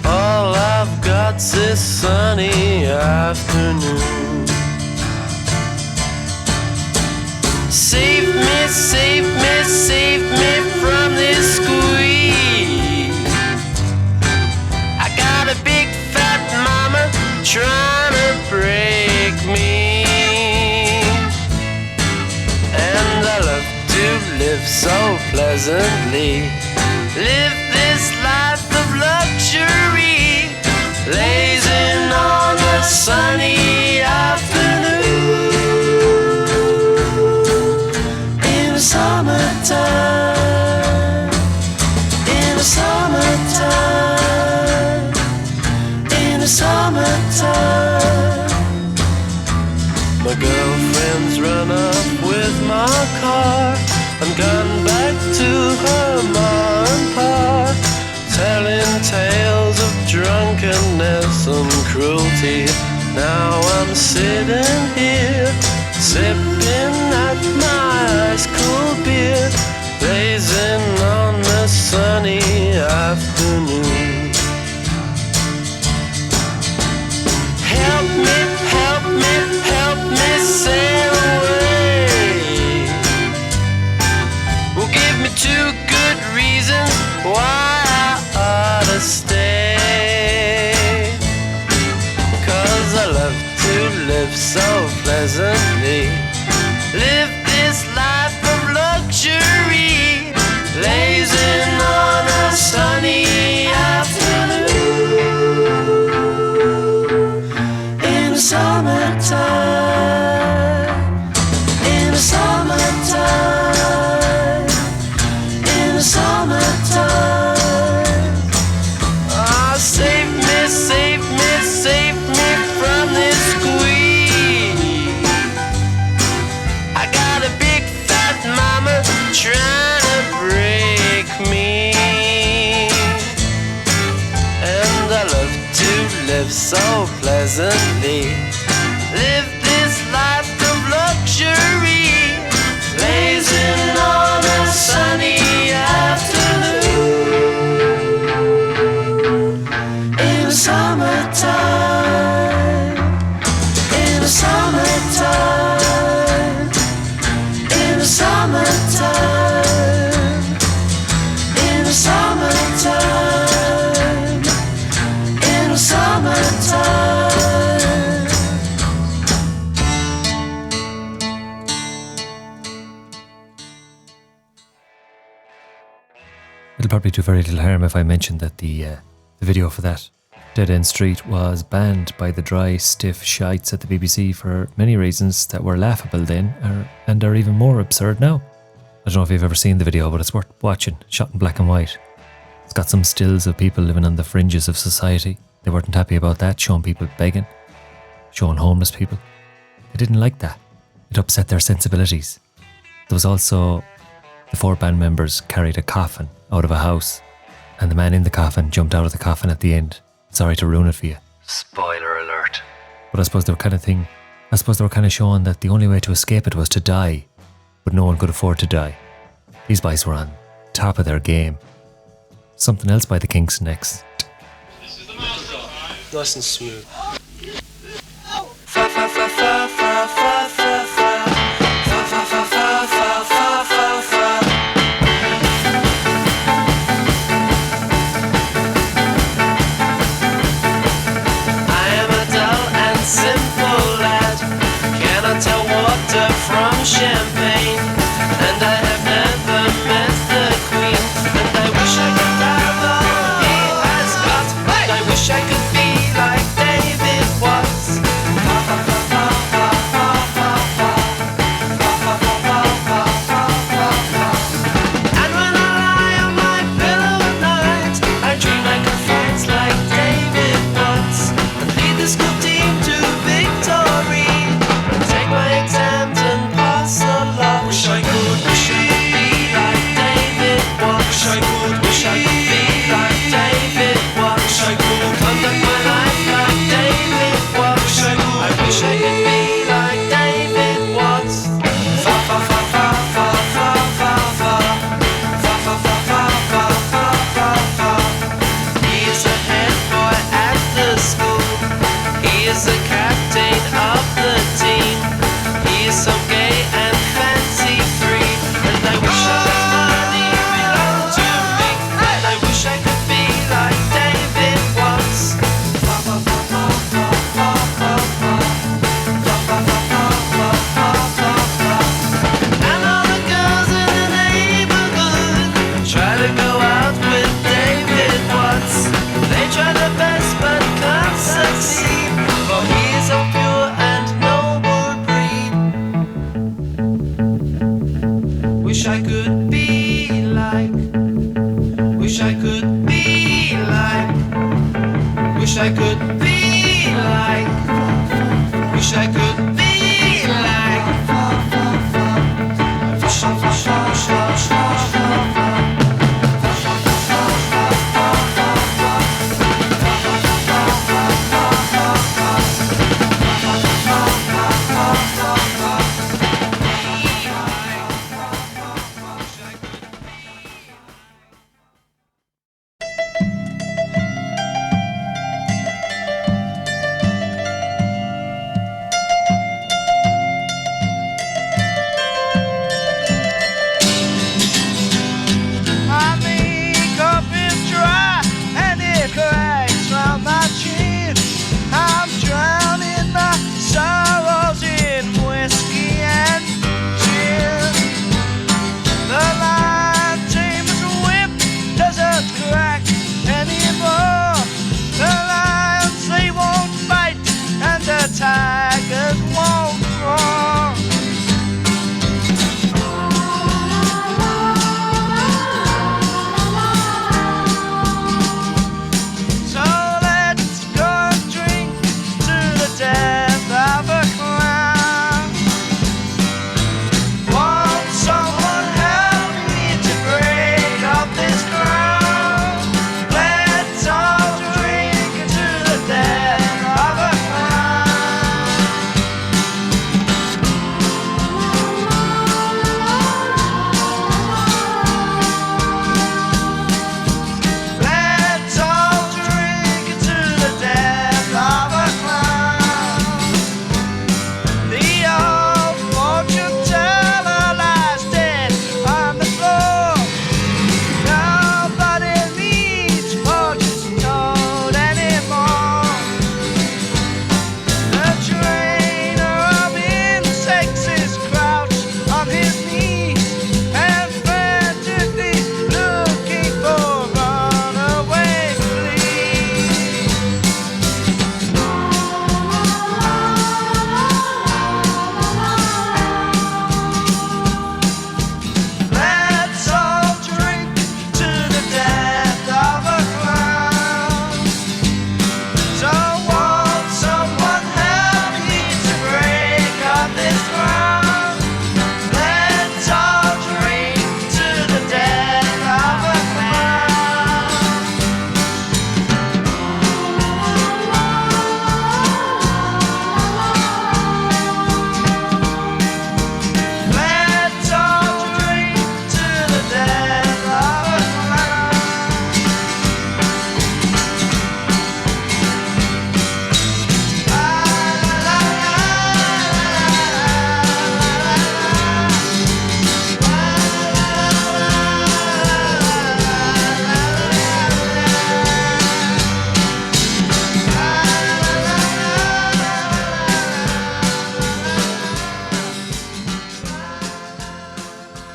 All I've got's this sunny afternoon. Save me, save me, save me from this squeeze. I got a big fat mama trying to break me, and I love to live so pleasantly. Live this life of luxury, blazing on a sunny afternoon. In the summertime, in the summertime, in the summertime. My girlfriend's run up with my car and gone back to her ma and pa, telling tales of drunkenness and cruelty. Now I'm sitting here, sipping at my ice cold beer, blazing on a sunny afternoon. Help me, help me, help me sail away. Well, give me 2 good reasons why I ought to stay. 'Cause I love to live so pleasantly, live this life of luxury, blazing on a sunny afternoon. In the summertime, in the summertime, in the summertime. Oh, save me, save me, save me from this squeeze. I got a big fat mama trying to break me, and I love to live so pleasantly, live this life of luxury, blazing on a sunny afternoon. In the summertime, in the summertime, in the summertime, in the summertime, in the summertime. It'll probably do very little harm if I mention that the video for that, Dead End Street, was banned by the dry, stiff shites at the BBC for many reasons that were laughable then and are even more absurd now. I don't know if you've ever seen the video, but it's worth watching, shot in black and white. It's got some stills of people living on the fringes of society. They weren't happy about that, showing people begging, showing homeless people. They didn't like that. It upset their sensibilities. There was also the 4 band members carried a coffin out of a house, and the man in the coffin jumped out of the coffin at the end. Sorry to ruin it for you. Spoiler alert. But I suppose they were kind of showing that the only way to escape it was to die, but no one could afford to die. These boys were on top of their game. Something else by the Kinks next. Nice and smooth. Fa fa fa fa fa fa fa fa. Fa fa fa fa fa fa fa fa. I am a dull and simple lad, cannot Wish I could be like. Wish I could be like. Wish I, wish I, wish I, wish I, wish I.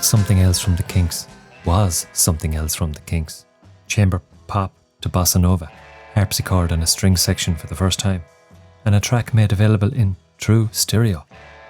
Something else from the Kinks was something else from the Kinks. Chamber pop to bossa nova, harpsichord and a string section for the first time, and a track made available in true stereo.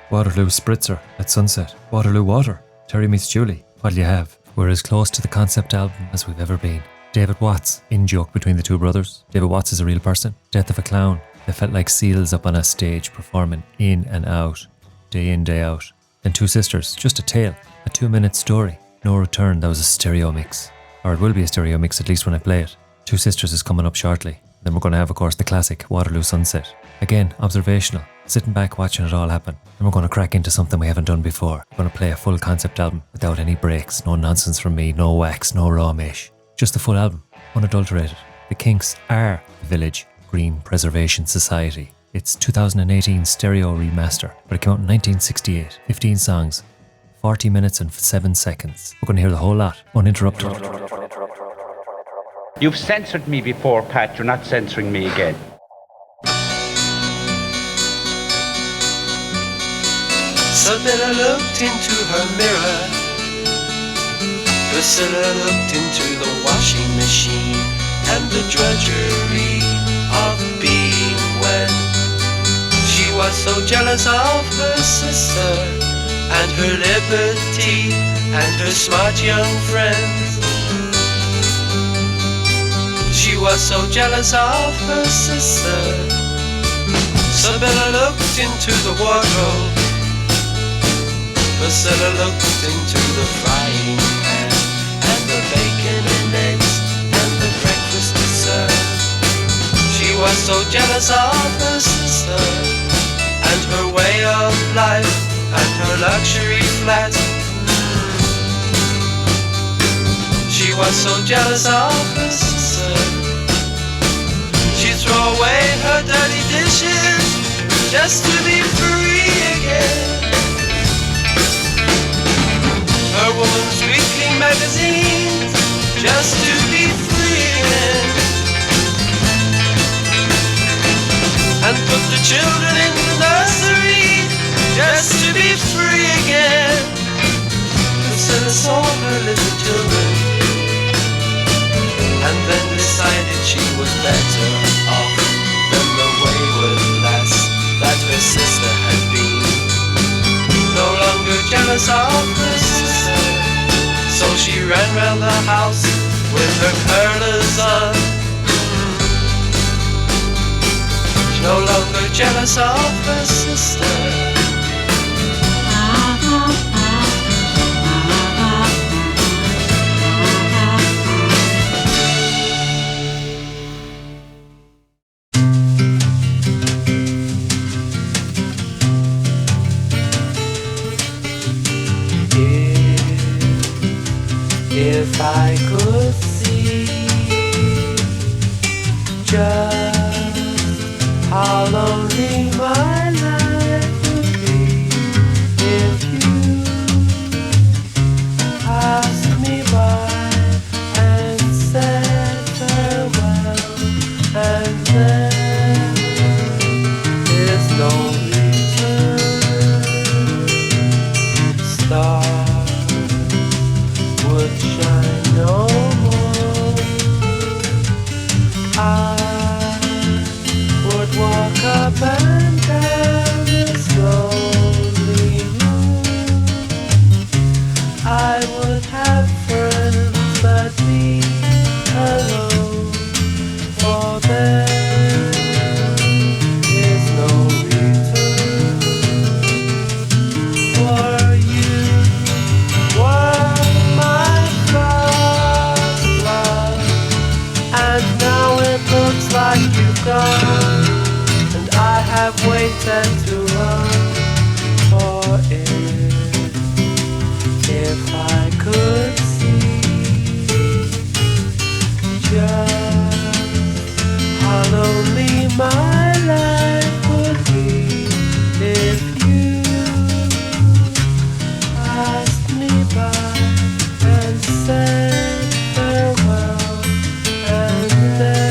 Waterloo Spritzer at sunset, Waterloo Water, Terry Meets Julie, What'll You Have. We're as close to the concept album as we've ever been. David Watts, in-joke between the two brothers. David Watts is a real person. Death of a Clown. They felt like seals up on a stage performing in and out, day in, day out. Then Two Sisters, Just a Tale, a 2-minute story. No Return, that was a stereo mix. Or it will be a stereo mix at least when I play it. Two Sisters is coming up shortly. Then we're going to have, of course, the classic Waterloo Sunset. Again, observational, sitting back watching it all happen. Then we're going to crack into something we haven't done before. We're going to play a full concept album without any breaks, no nonsense from me, no wax, no raw mish. Just the full album, unadulterated. The Kinks are the Village Green Preservation Society. It's 2018 stereo remaster, but it came out in 1968. 15 songs, 40 minutes and 7 seconds. We're going to hear the whole lot, uninterrupted. You've censored me before, Pat. You're not censoring me again. Sabina looked into her mirror. Priscilla looked into the washing machine and the drudgery of being wed. She was so jealous of her sister and her liberty and her smart young friends. She was so jealous of her sister. Sibylla looked into the wardrobe. Priscilla looked into the frying pan, and the bacon and eggs, and the breakfast dessert. She was so jealous of her sister, and her way of life, and her luxury flat. She was so jealous of her sister. She'd throw away her dirty dishes just to be free again. Her woman's weekly magazines just to be free again. And put the children in the nursery just to be free again. Priscilla saw her little children and then decided she was better off than the wayward lass that her sister had been. No longer jealous of her sister, so she ran round the house with her curlers on. No longer jealous of her sister. If I could see just how lonely my life would be if you passed me by and said farewell, and then there's no return. Stars would shine no more. I would walk up and down this lonely room. I would have friends but be alone, for there is no return. For you were my first love, and now it looks like you've gone, and I have waited too long for it. If I could see just how lonely my life would be if you passed me by and said farewell, and there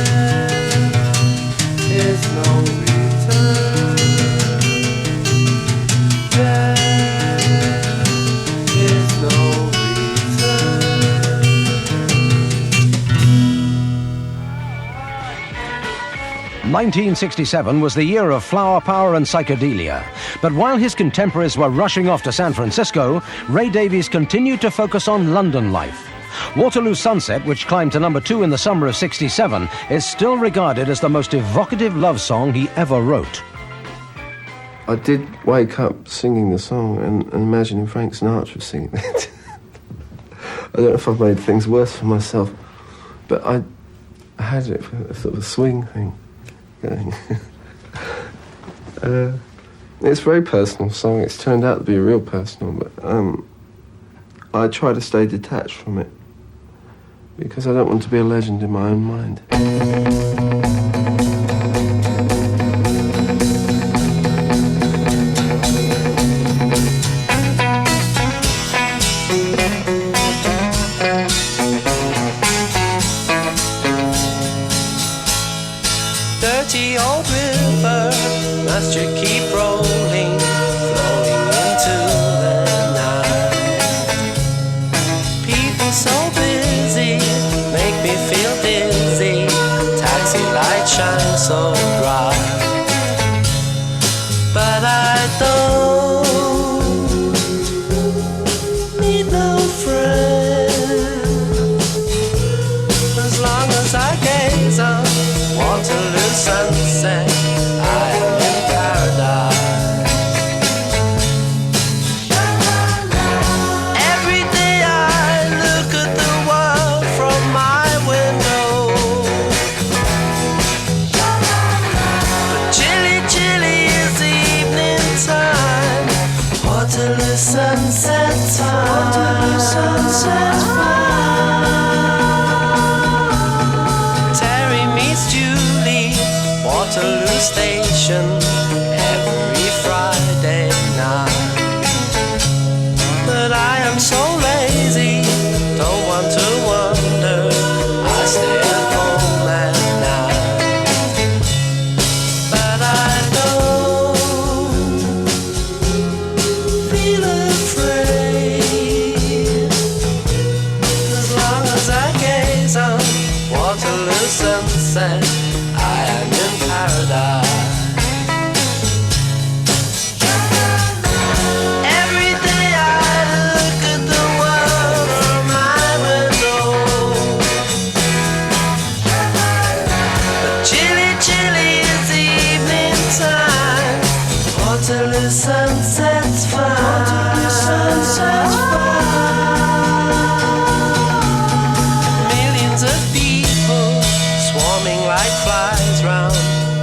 is no return. There is no return. 1967 was the year of flower power and psychedelia. But while his contemporaries were rushing off to San Francisco, Ray Davies continued to focus on London life. Waterloo Sunset, which climbed to number 2 in the summer of '67, is still regarded as the most evocative love song he ever wrote. I did wake up singing the song and imagining Frank Sinatra singing it. I don't know if I've made things worse for myself, but I had it for a sort of a swing thing going. It's a very personal song. It's turned out to be real personal, but I try to stay detached from it because I don't want to be a legend in my own mind. Dirty old river, must you keep rolling, flowing into the night? People so busy, make me feel dizzy, taxi lights shine so bright. But I don't need no friend, as long as I gaze Sunset's fine. Waterloo sunset's fine. Terry meets Julie, Waterloo Station, every Friday night. But I am so lazy, don't want to wonder, I stay at home at night. But I don't feel afraid, as long as I gaze on Waterloo sunset, I am in paradise. Every day I look at the world from my window, but chilly, chilly is the evening time. Waterloo sunset's fine. Waterloo sunset's fine. Millions of people swarming like flies round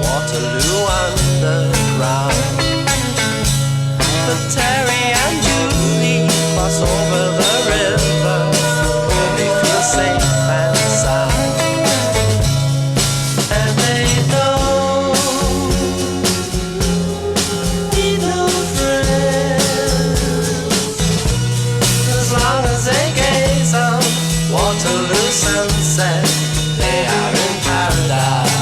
Waterloo Underground. But Terry and Julie cross over the river where they feel safe and sound. And they don't need no friends, as long as they gaze on Waterloo sunset, they are in paradise.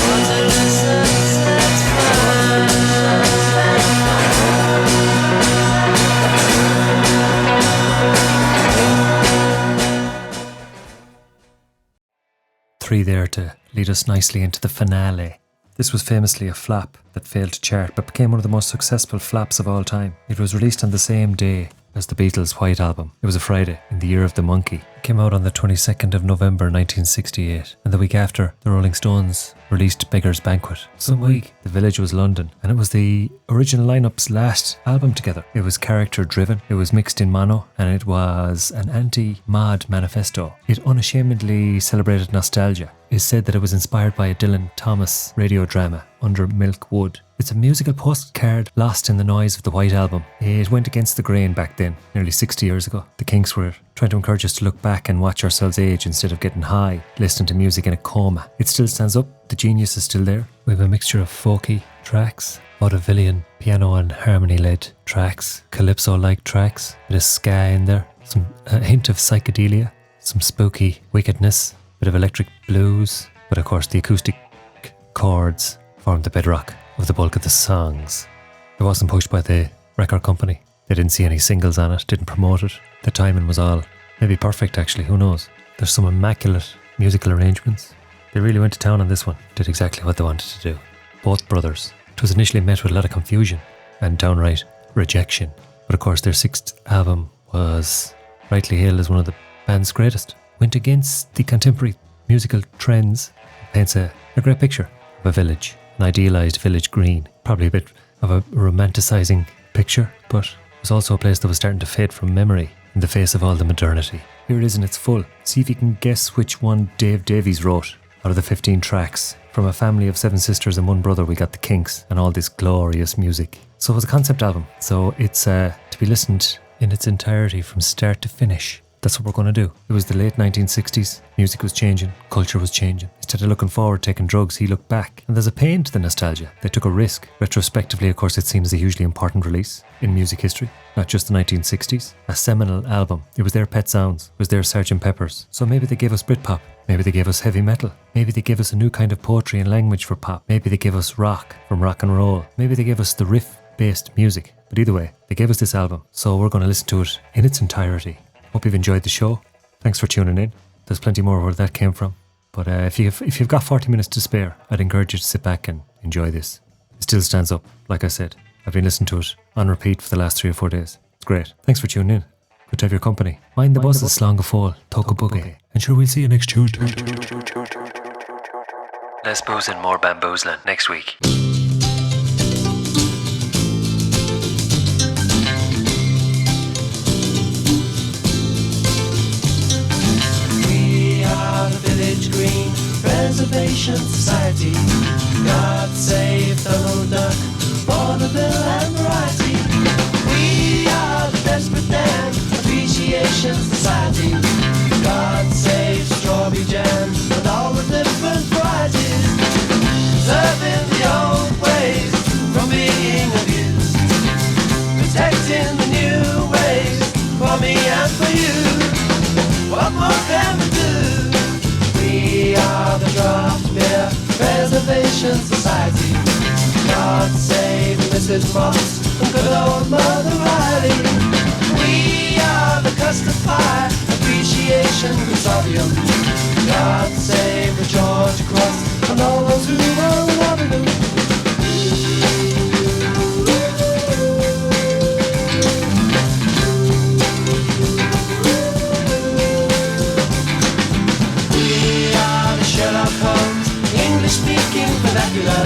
Waterloo sunset's fine. 3 there to lead us nicely into the finale. This was famously a flap that failed to chart but became one of the most successful flaps of all time. It was released on the same day as the Beatles' White Album. It was a Friday in the year of the monkey. It came out on the 22nd of November 1968, and the week after, the Rolling Stones released Beggar's Banquet. Some week, The Village was London, and it was the original lineup's last album together. It was character-driven, it was mixed in mono, and it was an anti-mod manifesto. It unashamedly celebrated nostalgia. It is said that it was inspired by a Dylan Thomas radio drama, Under Milk Wood. It's a musical postcard lost in the noise of the White Album. It went against the grain back then, nearly 60 years ago. The Kinks were trying to encourage us to look back and watch ourselves age instead of getting high, listening to music in a coma. It still stands up, the genius is still there. We have a mixture of folky tracks, vaudevillian, piano and harmony-led tracks, calypso-like tracks, a bit of ska in there, a hint of psychedelia, some spooky wickedness, a bit of electric blues, but of course the acoustic chords formed the bedrock of the bulk of the songs. It wasn't pushed by the record company. They didn't see any singles on it, didn't promote it. The timing was all maybe perfect actually, who knows. There's some immaculate musical arrangements. They really went to town on this one, did exactly what they wanted to do. Both brothers. It was initially met with a lot of confusion and downright rejection. But of course their 6th album was rightly hailed as one of the band's greatest. Went against the contemporary musical trends, paints a great picture of a village, an idealised village green. Probably a bit of a romanticising picture, but it was also a place that was starting to fade from memory in the face of all the modernity. Here it is in its full. See if you can guess which one Dave Davies wrote out of the 15 tracks. From a family of 7 sisters and 1 brother, we got the Kinks and all this glorious music. So it was a concept album, so it's to be listened in its entirety from start to finish. That's what we're going to do. It was the late 1960s. Music was changing. Culture was changing. Instead of looking forward, taking drugs, he looked back. And there's a pain to the nostalgia. They took a risk. Retrospectively, of course, it's seen as a hugely important release in music history. Not just the 1960s. A seminal album. It was their Pet Sounds. It was their Sgt. Pepper's. So maybe they gave us Britpop. Maybe they gave us heavy metal. Maybe they gave us a new kind of poetry and language for pop. Maybe they gave us rock from rock and roll. Maybe they gave us the riff-based music. But either way, they gave us this album. So we're going to listen to it in its entirety. Hope you've enjoyed the show. Thanks for tuning in. There's plenty more where that came from. But if you've got 40 minutes to spare, I'd encourage you to sit back and enjoy this. It still stands up, like I said. I've been listening to it on repeat for the last 3 or 4 days. It's great. Thanks for tuning in. Good to have your company. Mind the buses, Slán go fóill, Toca Boogie. And sure, we'll see you next Tuesday. Less booze and more bamboozling next week. Preservation Society. God save Donald Duck, vaudeville and variety. We are the Desperate Dan Appreciation Society. God save strawberry jam and all the different varieties. Preserving the old ways from being abused. Protecting the new ways for me and for you. What more can we do? We are the Draft Beer Preservation Society. God save Mrs. Moss and good old Mother Riley. We are the Custard Pie Appreciation Consortium. God save the George Cross and all those who are loving them. English-speaking vernacular.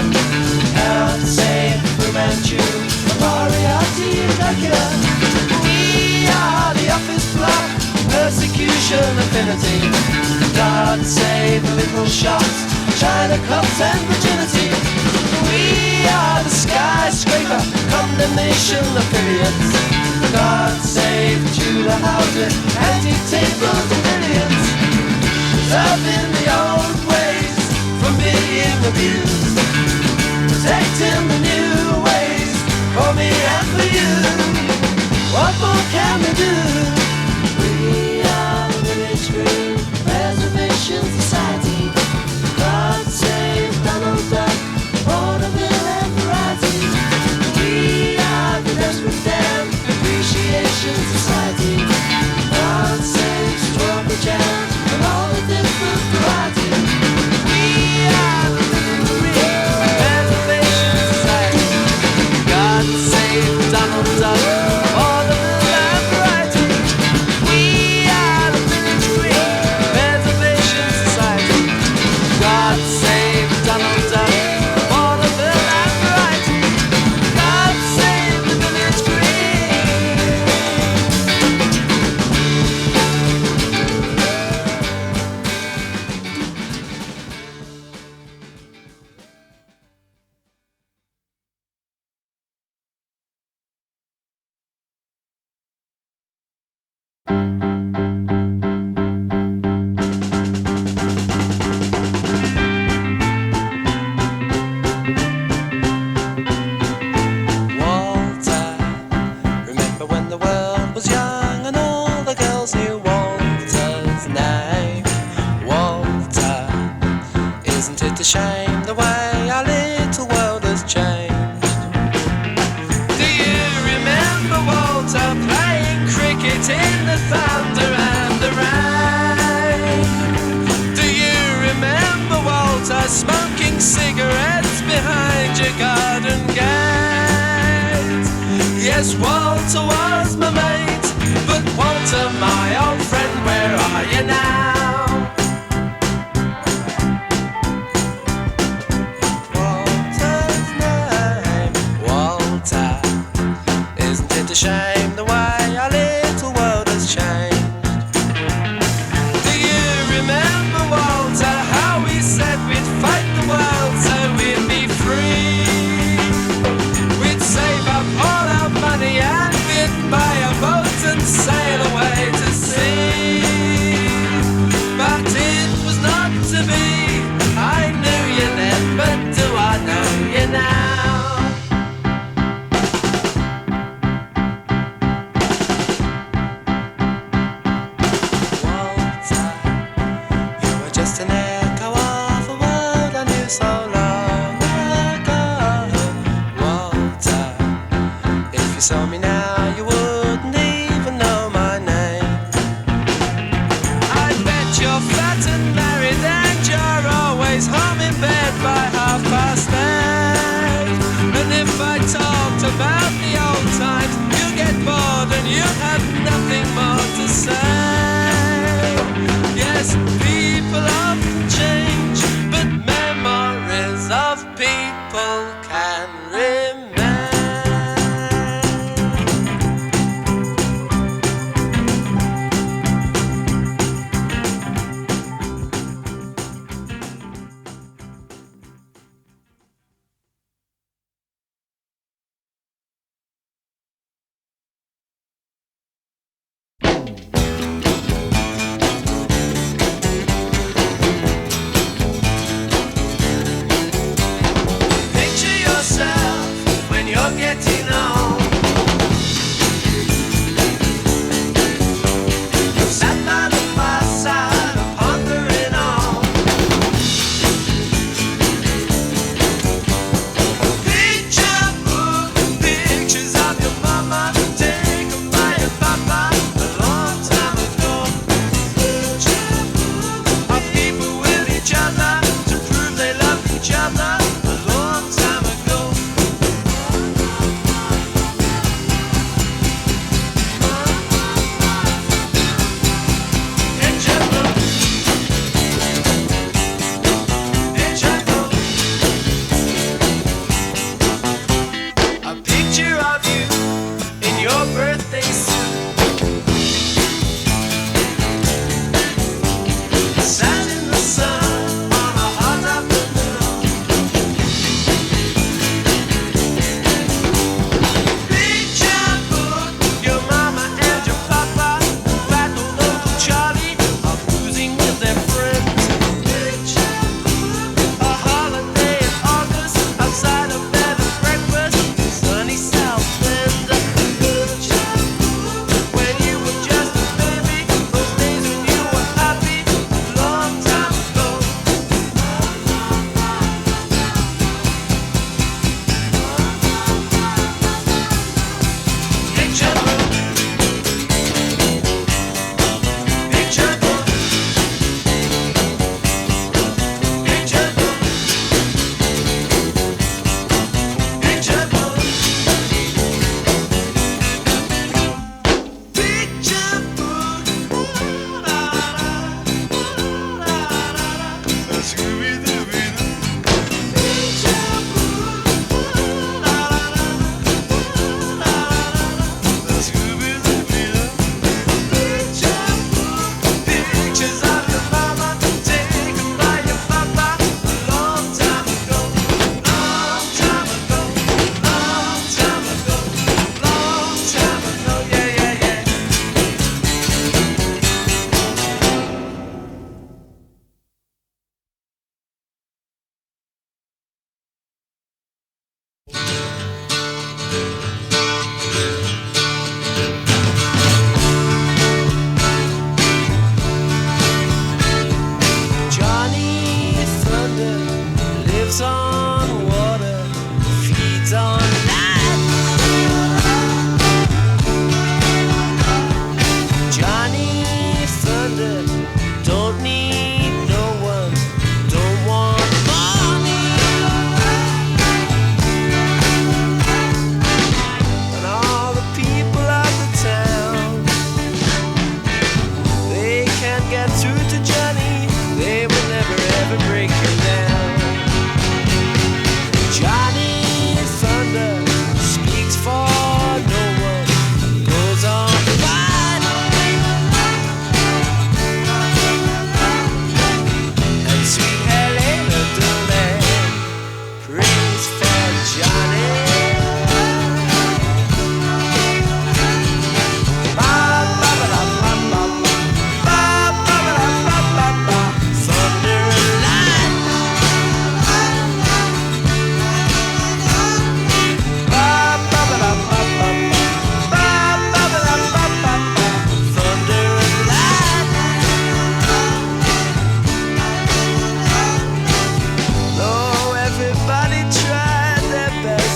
God save Fu Manchu, Moriarty and Dracula. We are the office block, persecution affinity. God save the little shops, China cups and virginity. We are the skyscraper, condemnation affiliates. God save Tudor houses, antique tables and billiards. Preserving the old ways from being abused. Protecting the new ways for me and for you. What more can we do? We are the Village Green Preservation Society. God save Donald Duck, vaudeville and variety. We are the Desperate Dan Appreciation Society. God save strawberry jam and all the different varieties. We are the Preservation Society. God save Donald Duck, vaudeville and variety. We are the Village Green Preservation Society. God save Donald Duck, vaudeville and variety. God save the Village Green. Walter, remember when the world was young and all the girls knew Walter's name? Walter, isn't it a shame the way our little world has changed? Do you remember Walter playing cricket in the thunder and the rain? Do you remember Walter smoking cigarettes behind your garden gate? Yes, Walter was my mate, but Walter, my old friend, where are you now? Walter's name, Walter, isn't it a shame the way our little world has changed? Do you remember Walter, how we said we'd fight the world so we'd be free? We'd save up all our money and we'd buy a boat and sail away to sea. But it was not to be. I knew you then, but do I know you now? Walter, you were just an echo of a world I knew so long ago. Walter, if you saw me now, you wouldn't even know my name. I bet you're fat and married and you're always home in bed by 8:30. And if I talked about the old times, you get bored and you have nothing more to say. Yes, people often change, but memories of people can remain. Everybody tried their best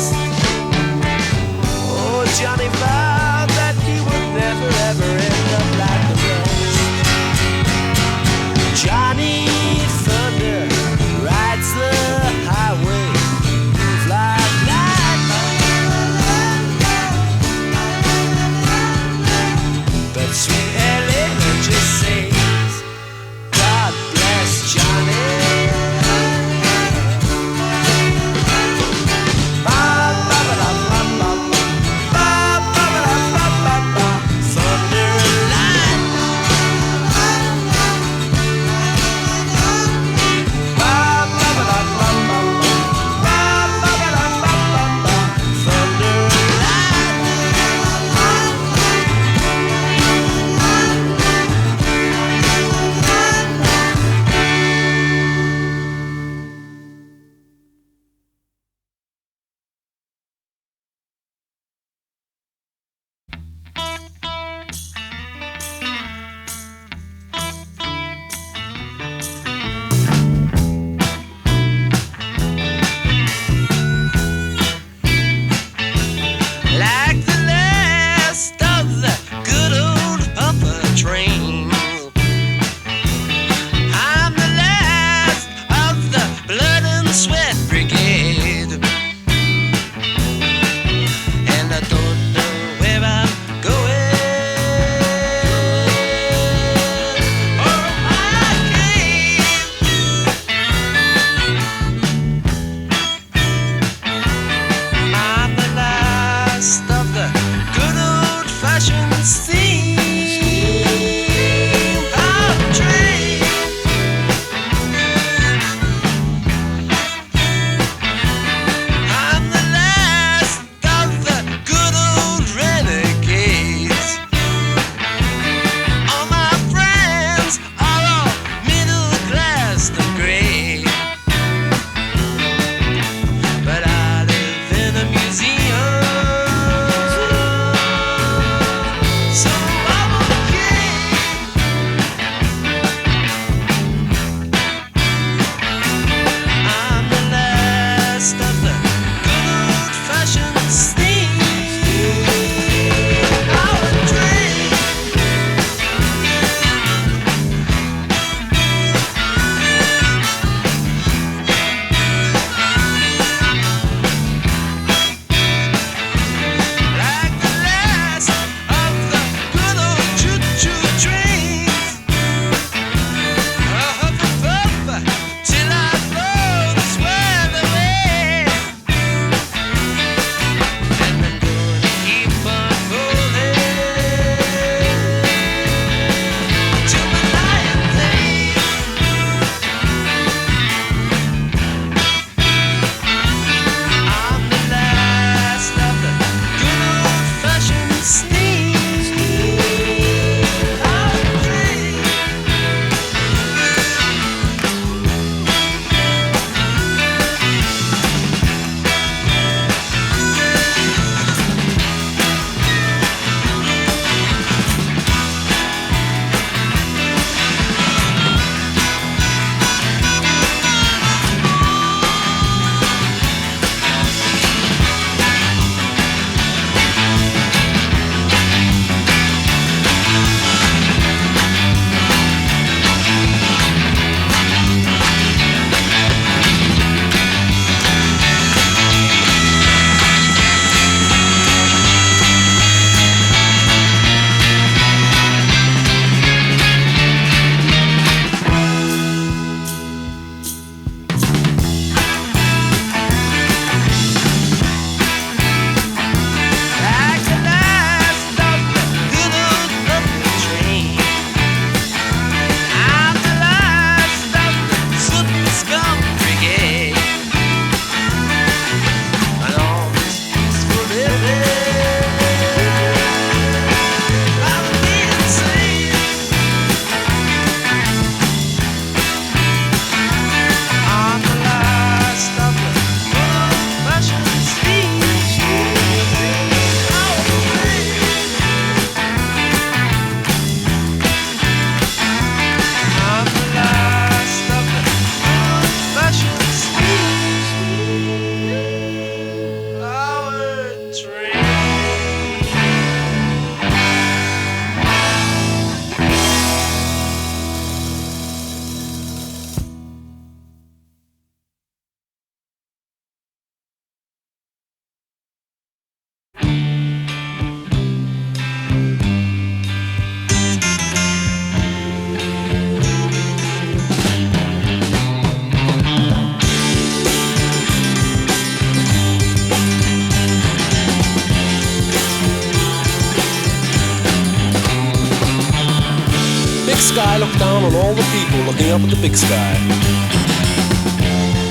sky looked down on all the people looking up at the big sky.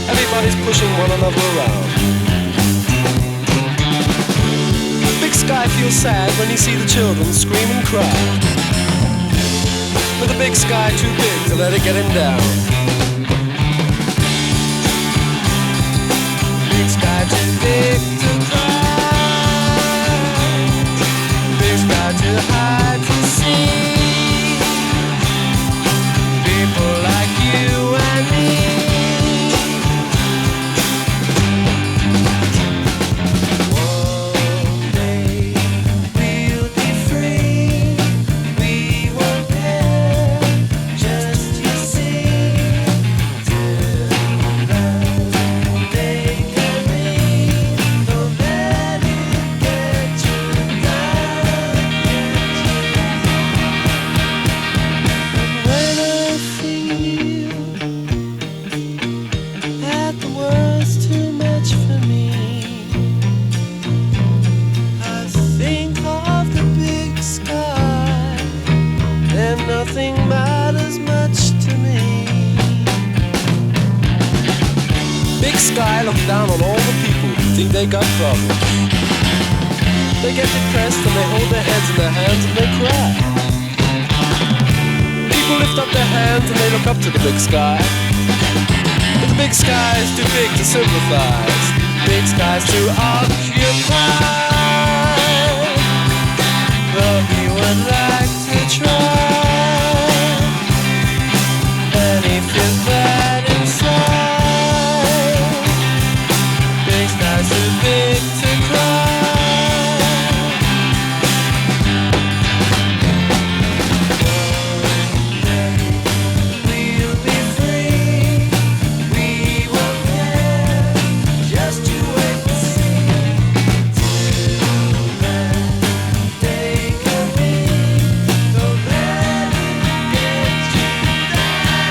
Everybody's pushing one another around. The big sky feels sad when you see the children scream and cry. With the big sky too big to let it get him down. Big sky too big to cry. Big sky too high to see. People like you and me. Down on all the people who think they got problems. They get depressed and they hold their heads in their hands and they cry. People lift up their hands and they look up to the big sky. But the big sky is too big to sympathize. Big sky's too occupied. But he would like to try. And he feels bad inside. Too big to cry. We'll be free. We won't care. Just you wait and see. Till that day can be. So let it get you down.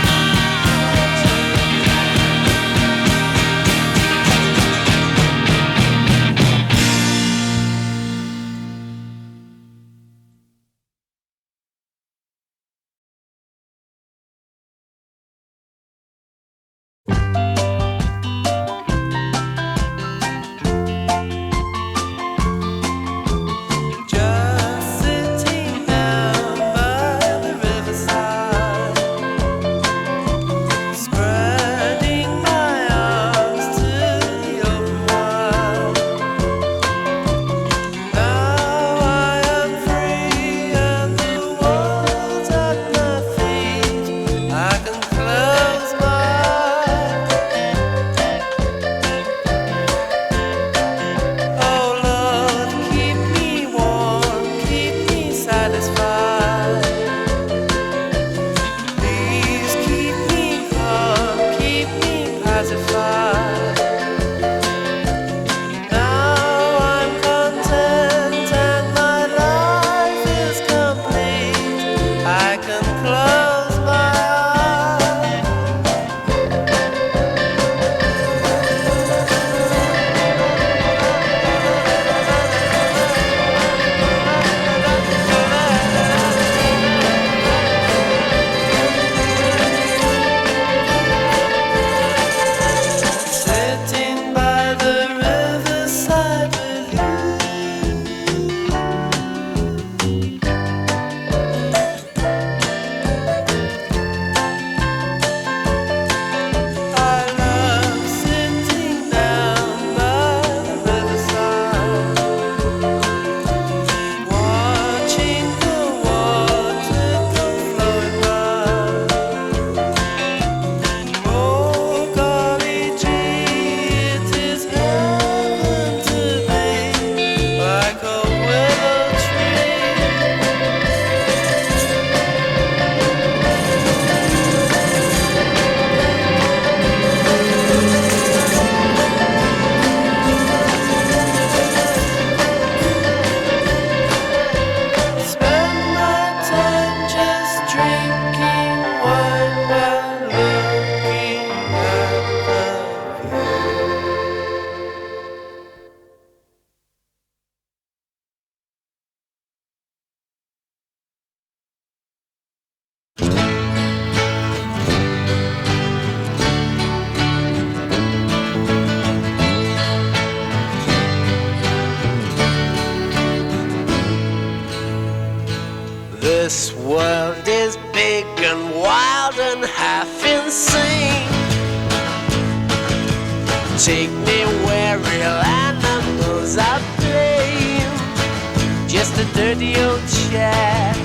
just a dirty old shack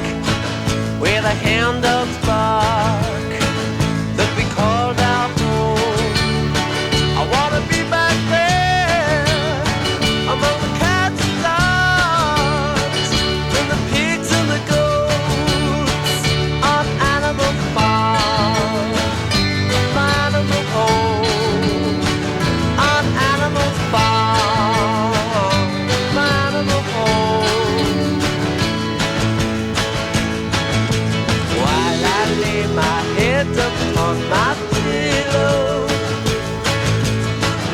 where the hound dogs bark that we called our home. I wanna be back there among the cats and dogs and the pigs and the goats on Animal Farm, my animal home, on Animal Farm, my animal home. While I lay my head upon my pillow,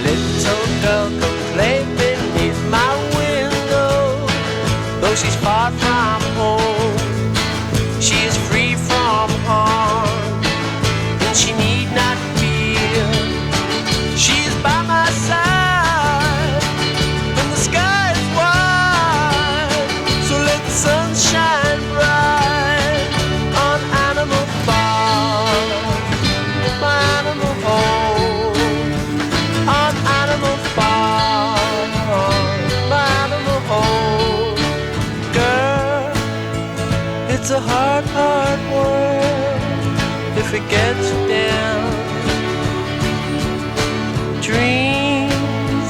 little girl could play beneath my window. Though she's far from home, she is free from harm, and she need not fear. She is by my side, and the sky is wide. So let the sun shine bright on Animal Farm, my animal home, on Animal Farm, my animal home. Girl, it's a hard, hard world if it gets you down. Dreams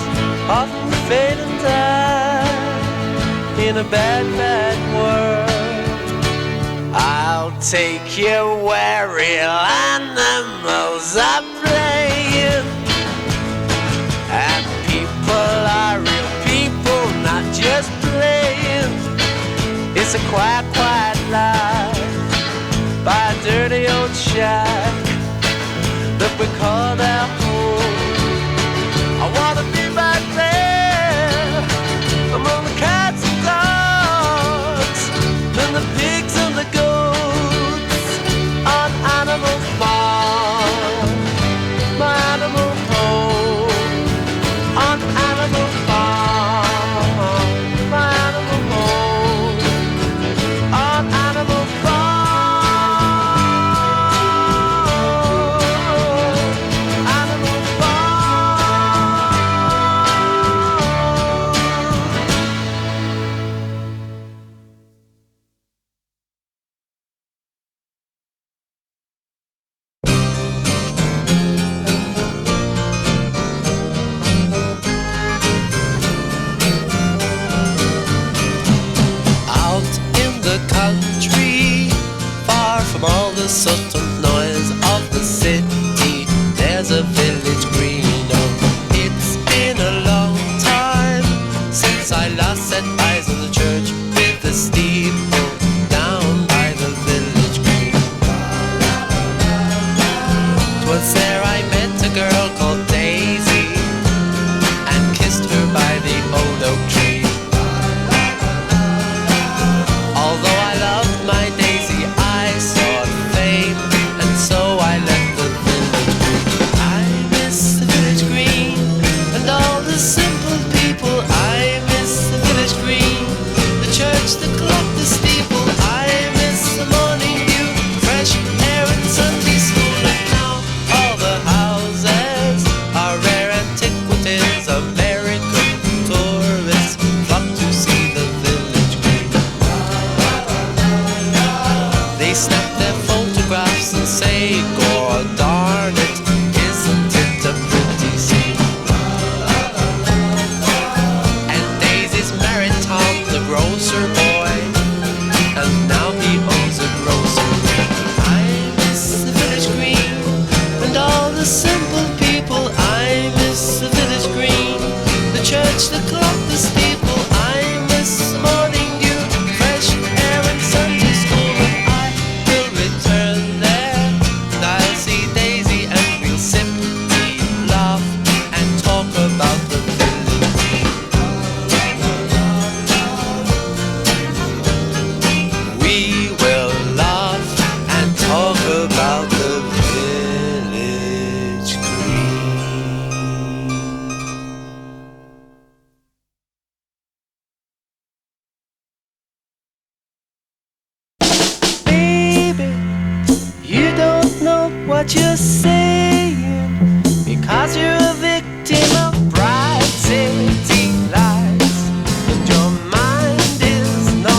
often fade and die in a bad, bad world. I'll take you where real animals are playing, and people are real people, not just playing. It's a quiet, quiet life by a dirty old shack that we called our home. I wanna be back there among the cats and dogs and the pigs and the goats on Animal Farm, my animal home, on Animal Farm, my animal home, on Animal Farm, Animal out in the country, far from all the subtle noise of the city, there's a village green. Oh, it's been a long time since I last set eyes on the church with the steeple down by the village green. 'Twas there I met a girl called Daisy and kissed her by the old oak tree. Although I loved my Daisy, I sought fame, and so I left the village green. I miss the village green and all the simple people. I miss the village green, the church, the clock, the steeple. I miss the morning dew, fresh air and Sunday school. And now all the houses are rare antiquities. American tourists flock to see the village green. They snap their photographs and say, "God darn it, isn't it a pretty scene?" And Daisy's married Tom, the grocer boy, and now he owns a grocery. I miss the village green and all the simple people. I miss the village green, the church, the clock, the steeple. I miss the morning dew, fresh air and Sunday school. And I will return there, and I'll see Daisy, and we'll sip tea, laugh, and talk about the village green. We will laugh and talk about the village green. Baby, you don't know what you're saying, because you're a victim of bright city lights, and your mind is not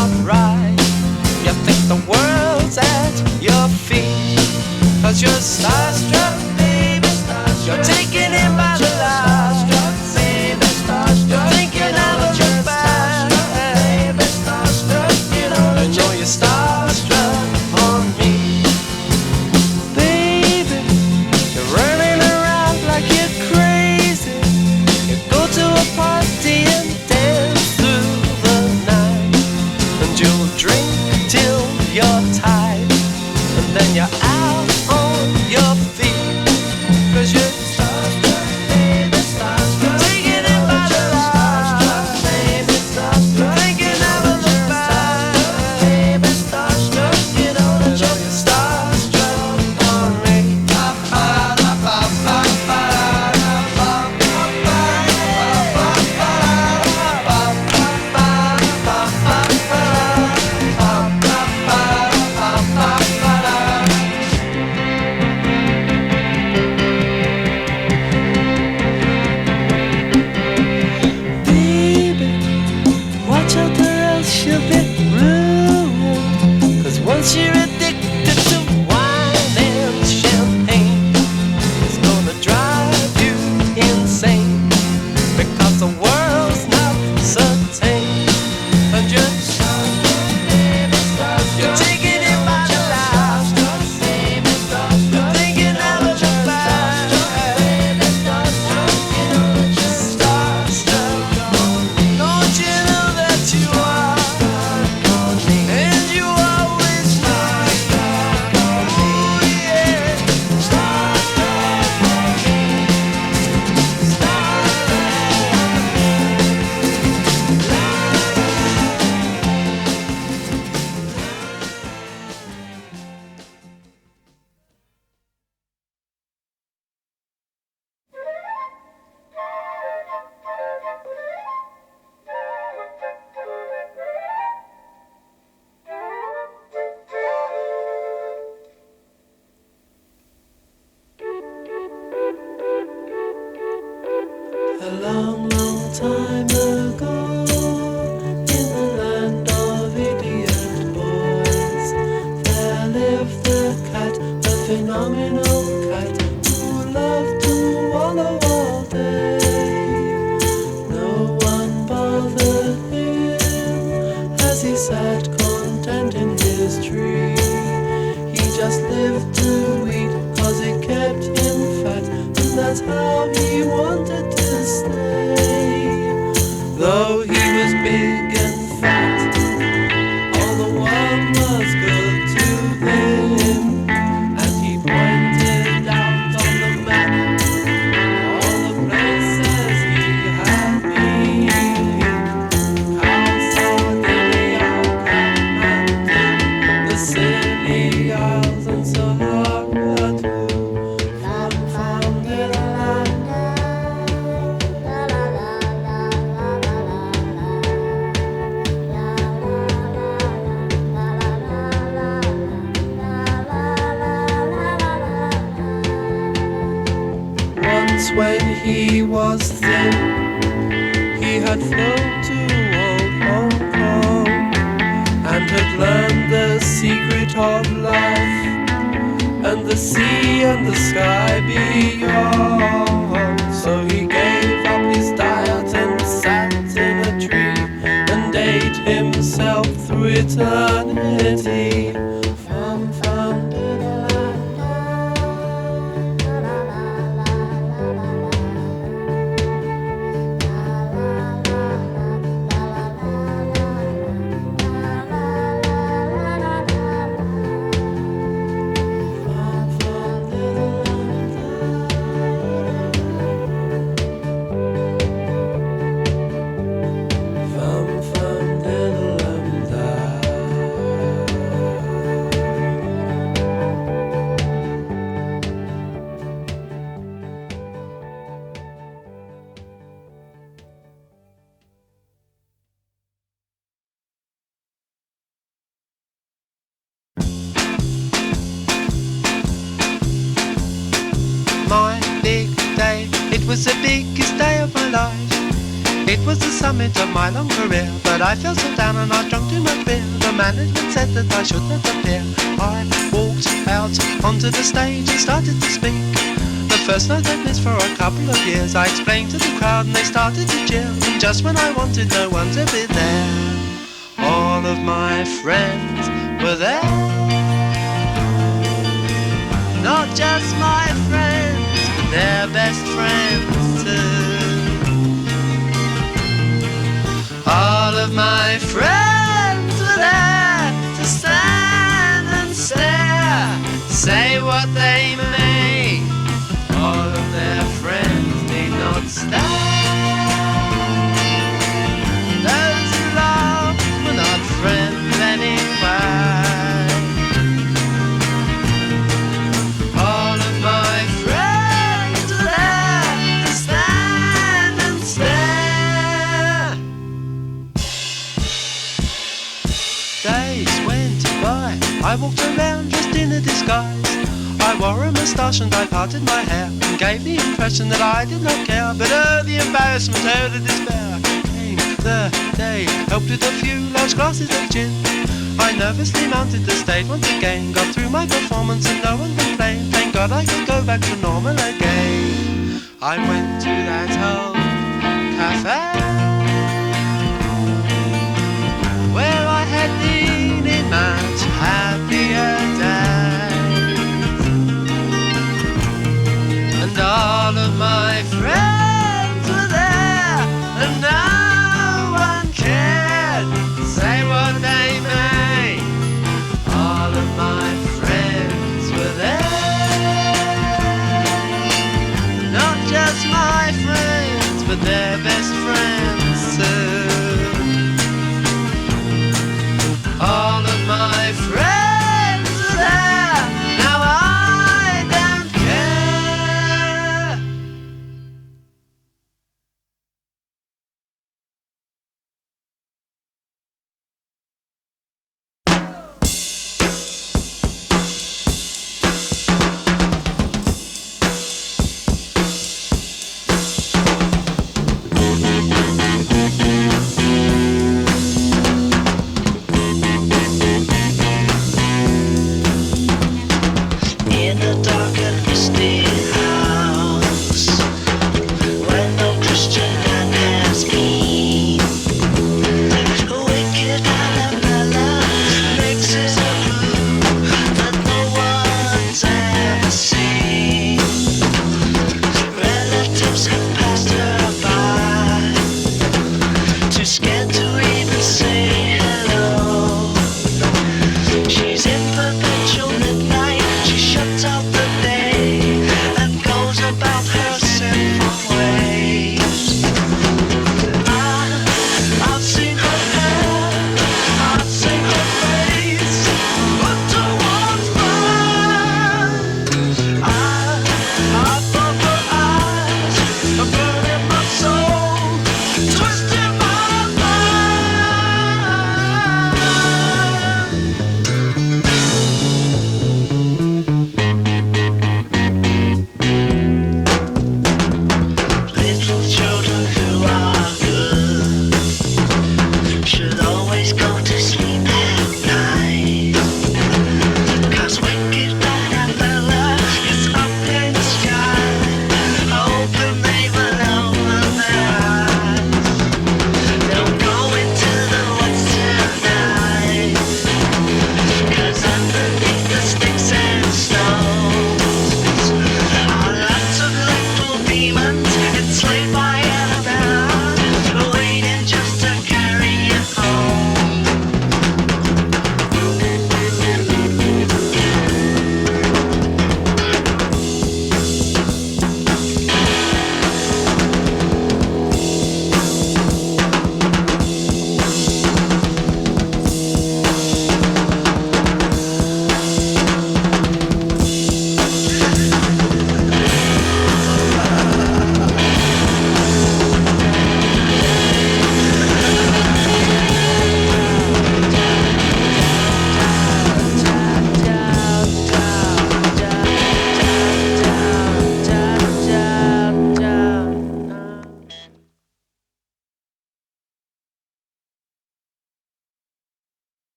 sat content in his tree. He just lived to eat, 'cause it kept him fat, and that's how he wanted to stay. Though he was big and fat, all the world was good to him, and he pointed out on the map all the places he had been. Sardinia, Kathmandu, the Scilly Isles and Sahara too. Fun, little Once when he was thin, he had flown to old Hong Kong and had learned the secret of life and the sea and the sky beyond. So he gave up his diet and sat in a tree and ate himself through eternity. Fun, My big day, it was the biggest day of my life. It was the summit of my long career, but I felt so down and I drank too much beer. The management said that I shouldn't appear. I walked out onto the stage and started to speak. The first night I'd missed for a couple of years. I explained to the crowd and they started to cheer. And just when I wanted no one to be there, all of my friends were there. Not just my friends, but their best friends too. All of my friends were there to stand and stare, say what they may. All of their friends need not stand. Those who love were not friends anyway. All of my friends were there to stand and stare. Days went by, I walked around dressed in a disguise. I wore a moustache and I parted my hair and gave the impression that I did not care. But the embarrassment, the despair. Came the day, helped with a few large glasses of gin. I nervously mounted the stage once again, got through my performance and no one complained. Thank God I could go back to normal again. I went to that old cafe where I had been in much happier days, and all of my friends were there, and no one cared, say what they may. All of my friends were there, not just my friends, but their best friends.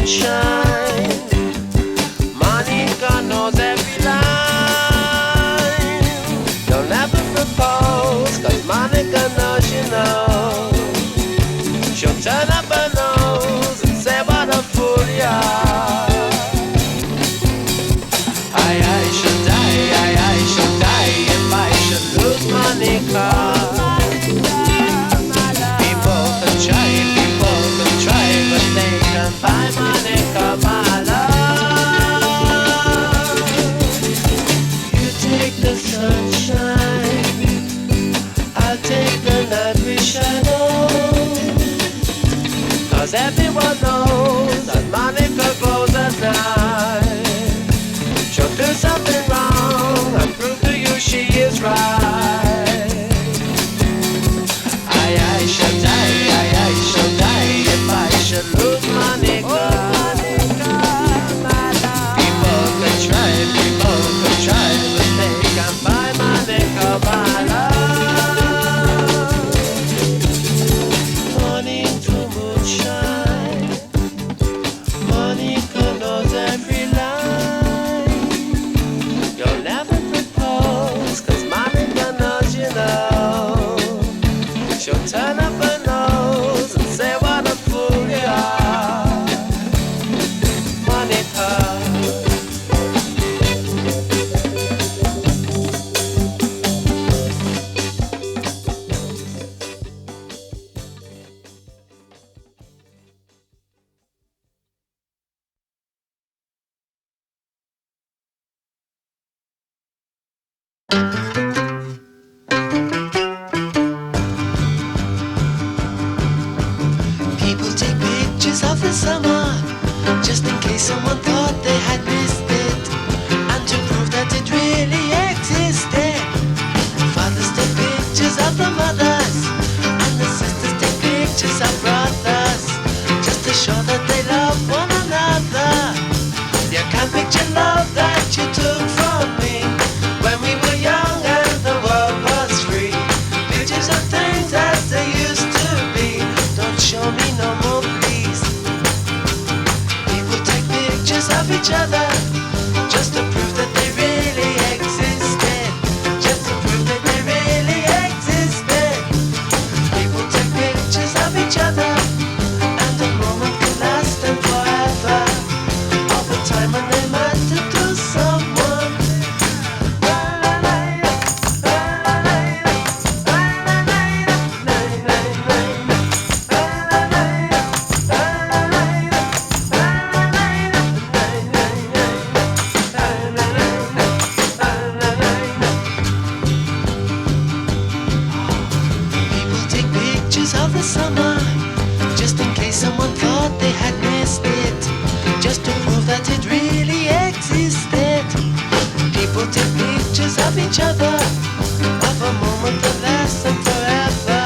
moonshine. Monica knows every line. Don't ever propose, cause Monica knows you know. She'll turn up her nose and say what a fool you are. I should die if I should lose Monica. People can try, but they can buy Monica, my love. You take the sunshine, I'll take the night shadow. Cause everyone knows that Monica goes at night. She'll do something wrong and prove to you she is right. I shall die if I should lose Monica. People can try, but they can't buy Monica, my love. Morning to moonshine, Monica knows every line. You'll never propose, cause Monica knows you know. She'll turn up her nose and say what a fool you are. Monica. People take pictures of the summer, just in case someone thought they had missed it, and to prove that it really existed. Fathers take pictures of the mothers, and the sisters take pictures of brothers, just to show that they love one another. You can't picture love that you took from me when we were young and the world was free. Pictures of things as they used to be. Don't show me no more, please. People take pictures of each other just to prove that they really existed. Just to prove that they really existed. People take pictures of each other, and the moment can last them forever. All the time when they matter to someone. People take pictures of the summer, just in case someone thought they had missed it, just to prove that it really existed. People take pictures of each other, of a moment that lasts them forever,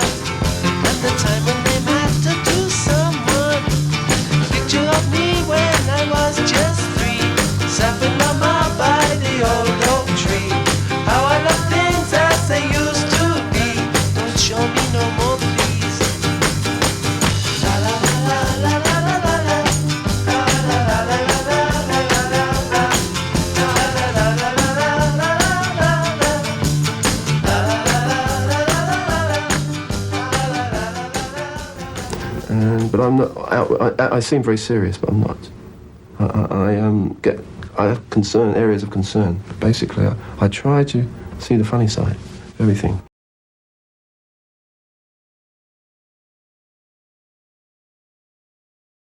and the time when they matter to someone. A picture of me when I was just 3, sapping mama by the old oak tree. How I love things as they used to be. Don't show me no more, please. La la la la la la la la. La la la la la la la la la la. La la la la la la la la la. La la la la la la la. But I'm not. I seem very serious, but I'm not. I have areas of concern. Basically, I try to see the funny side of everything.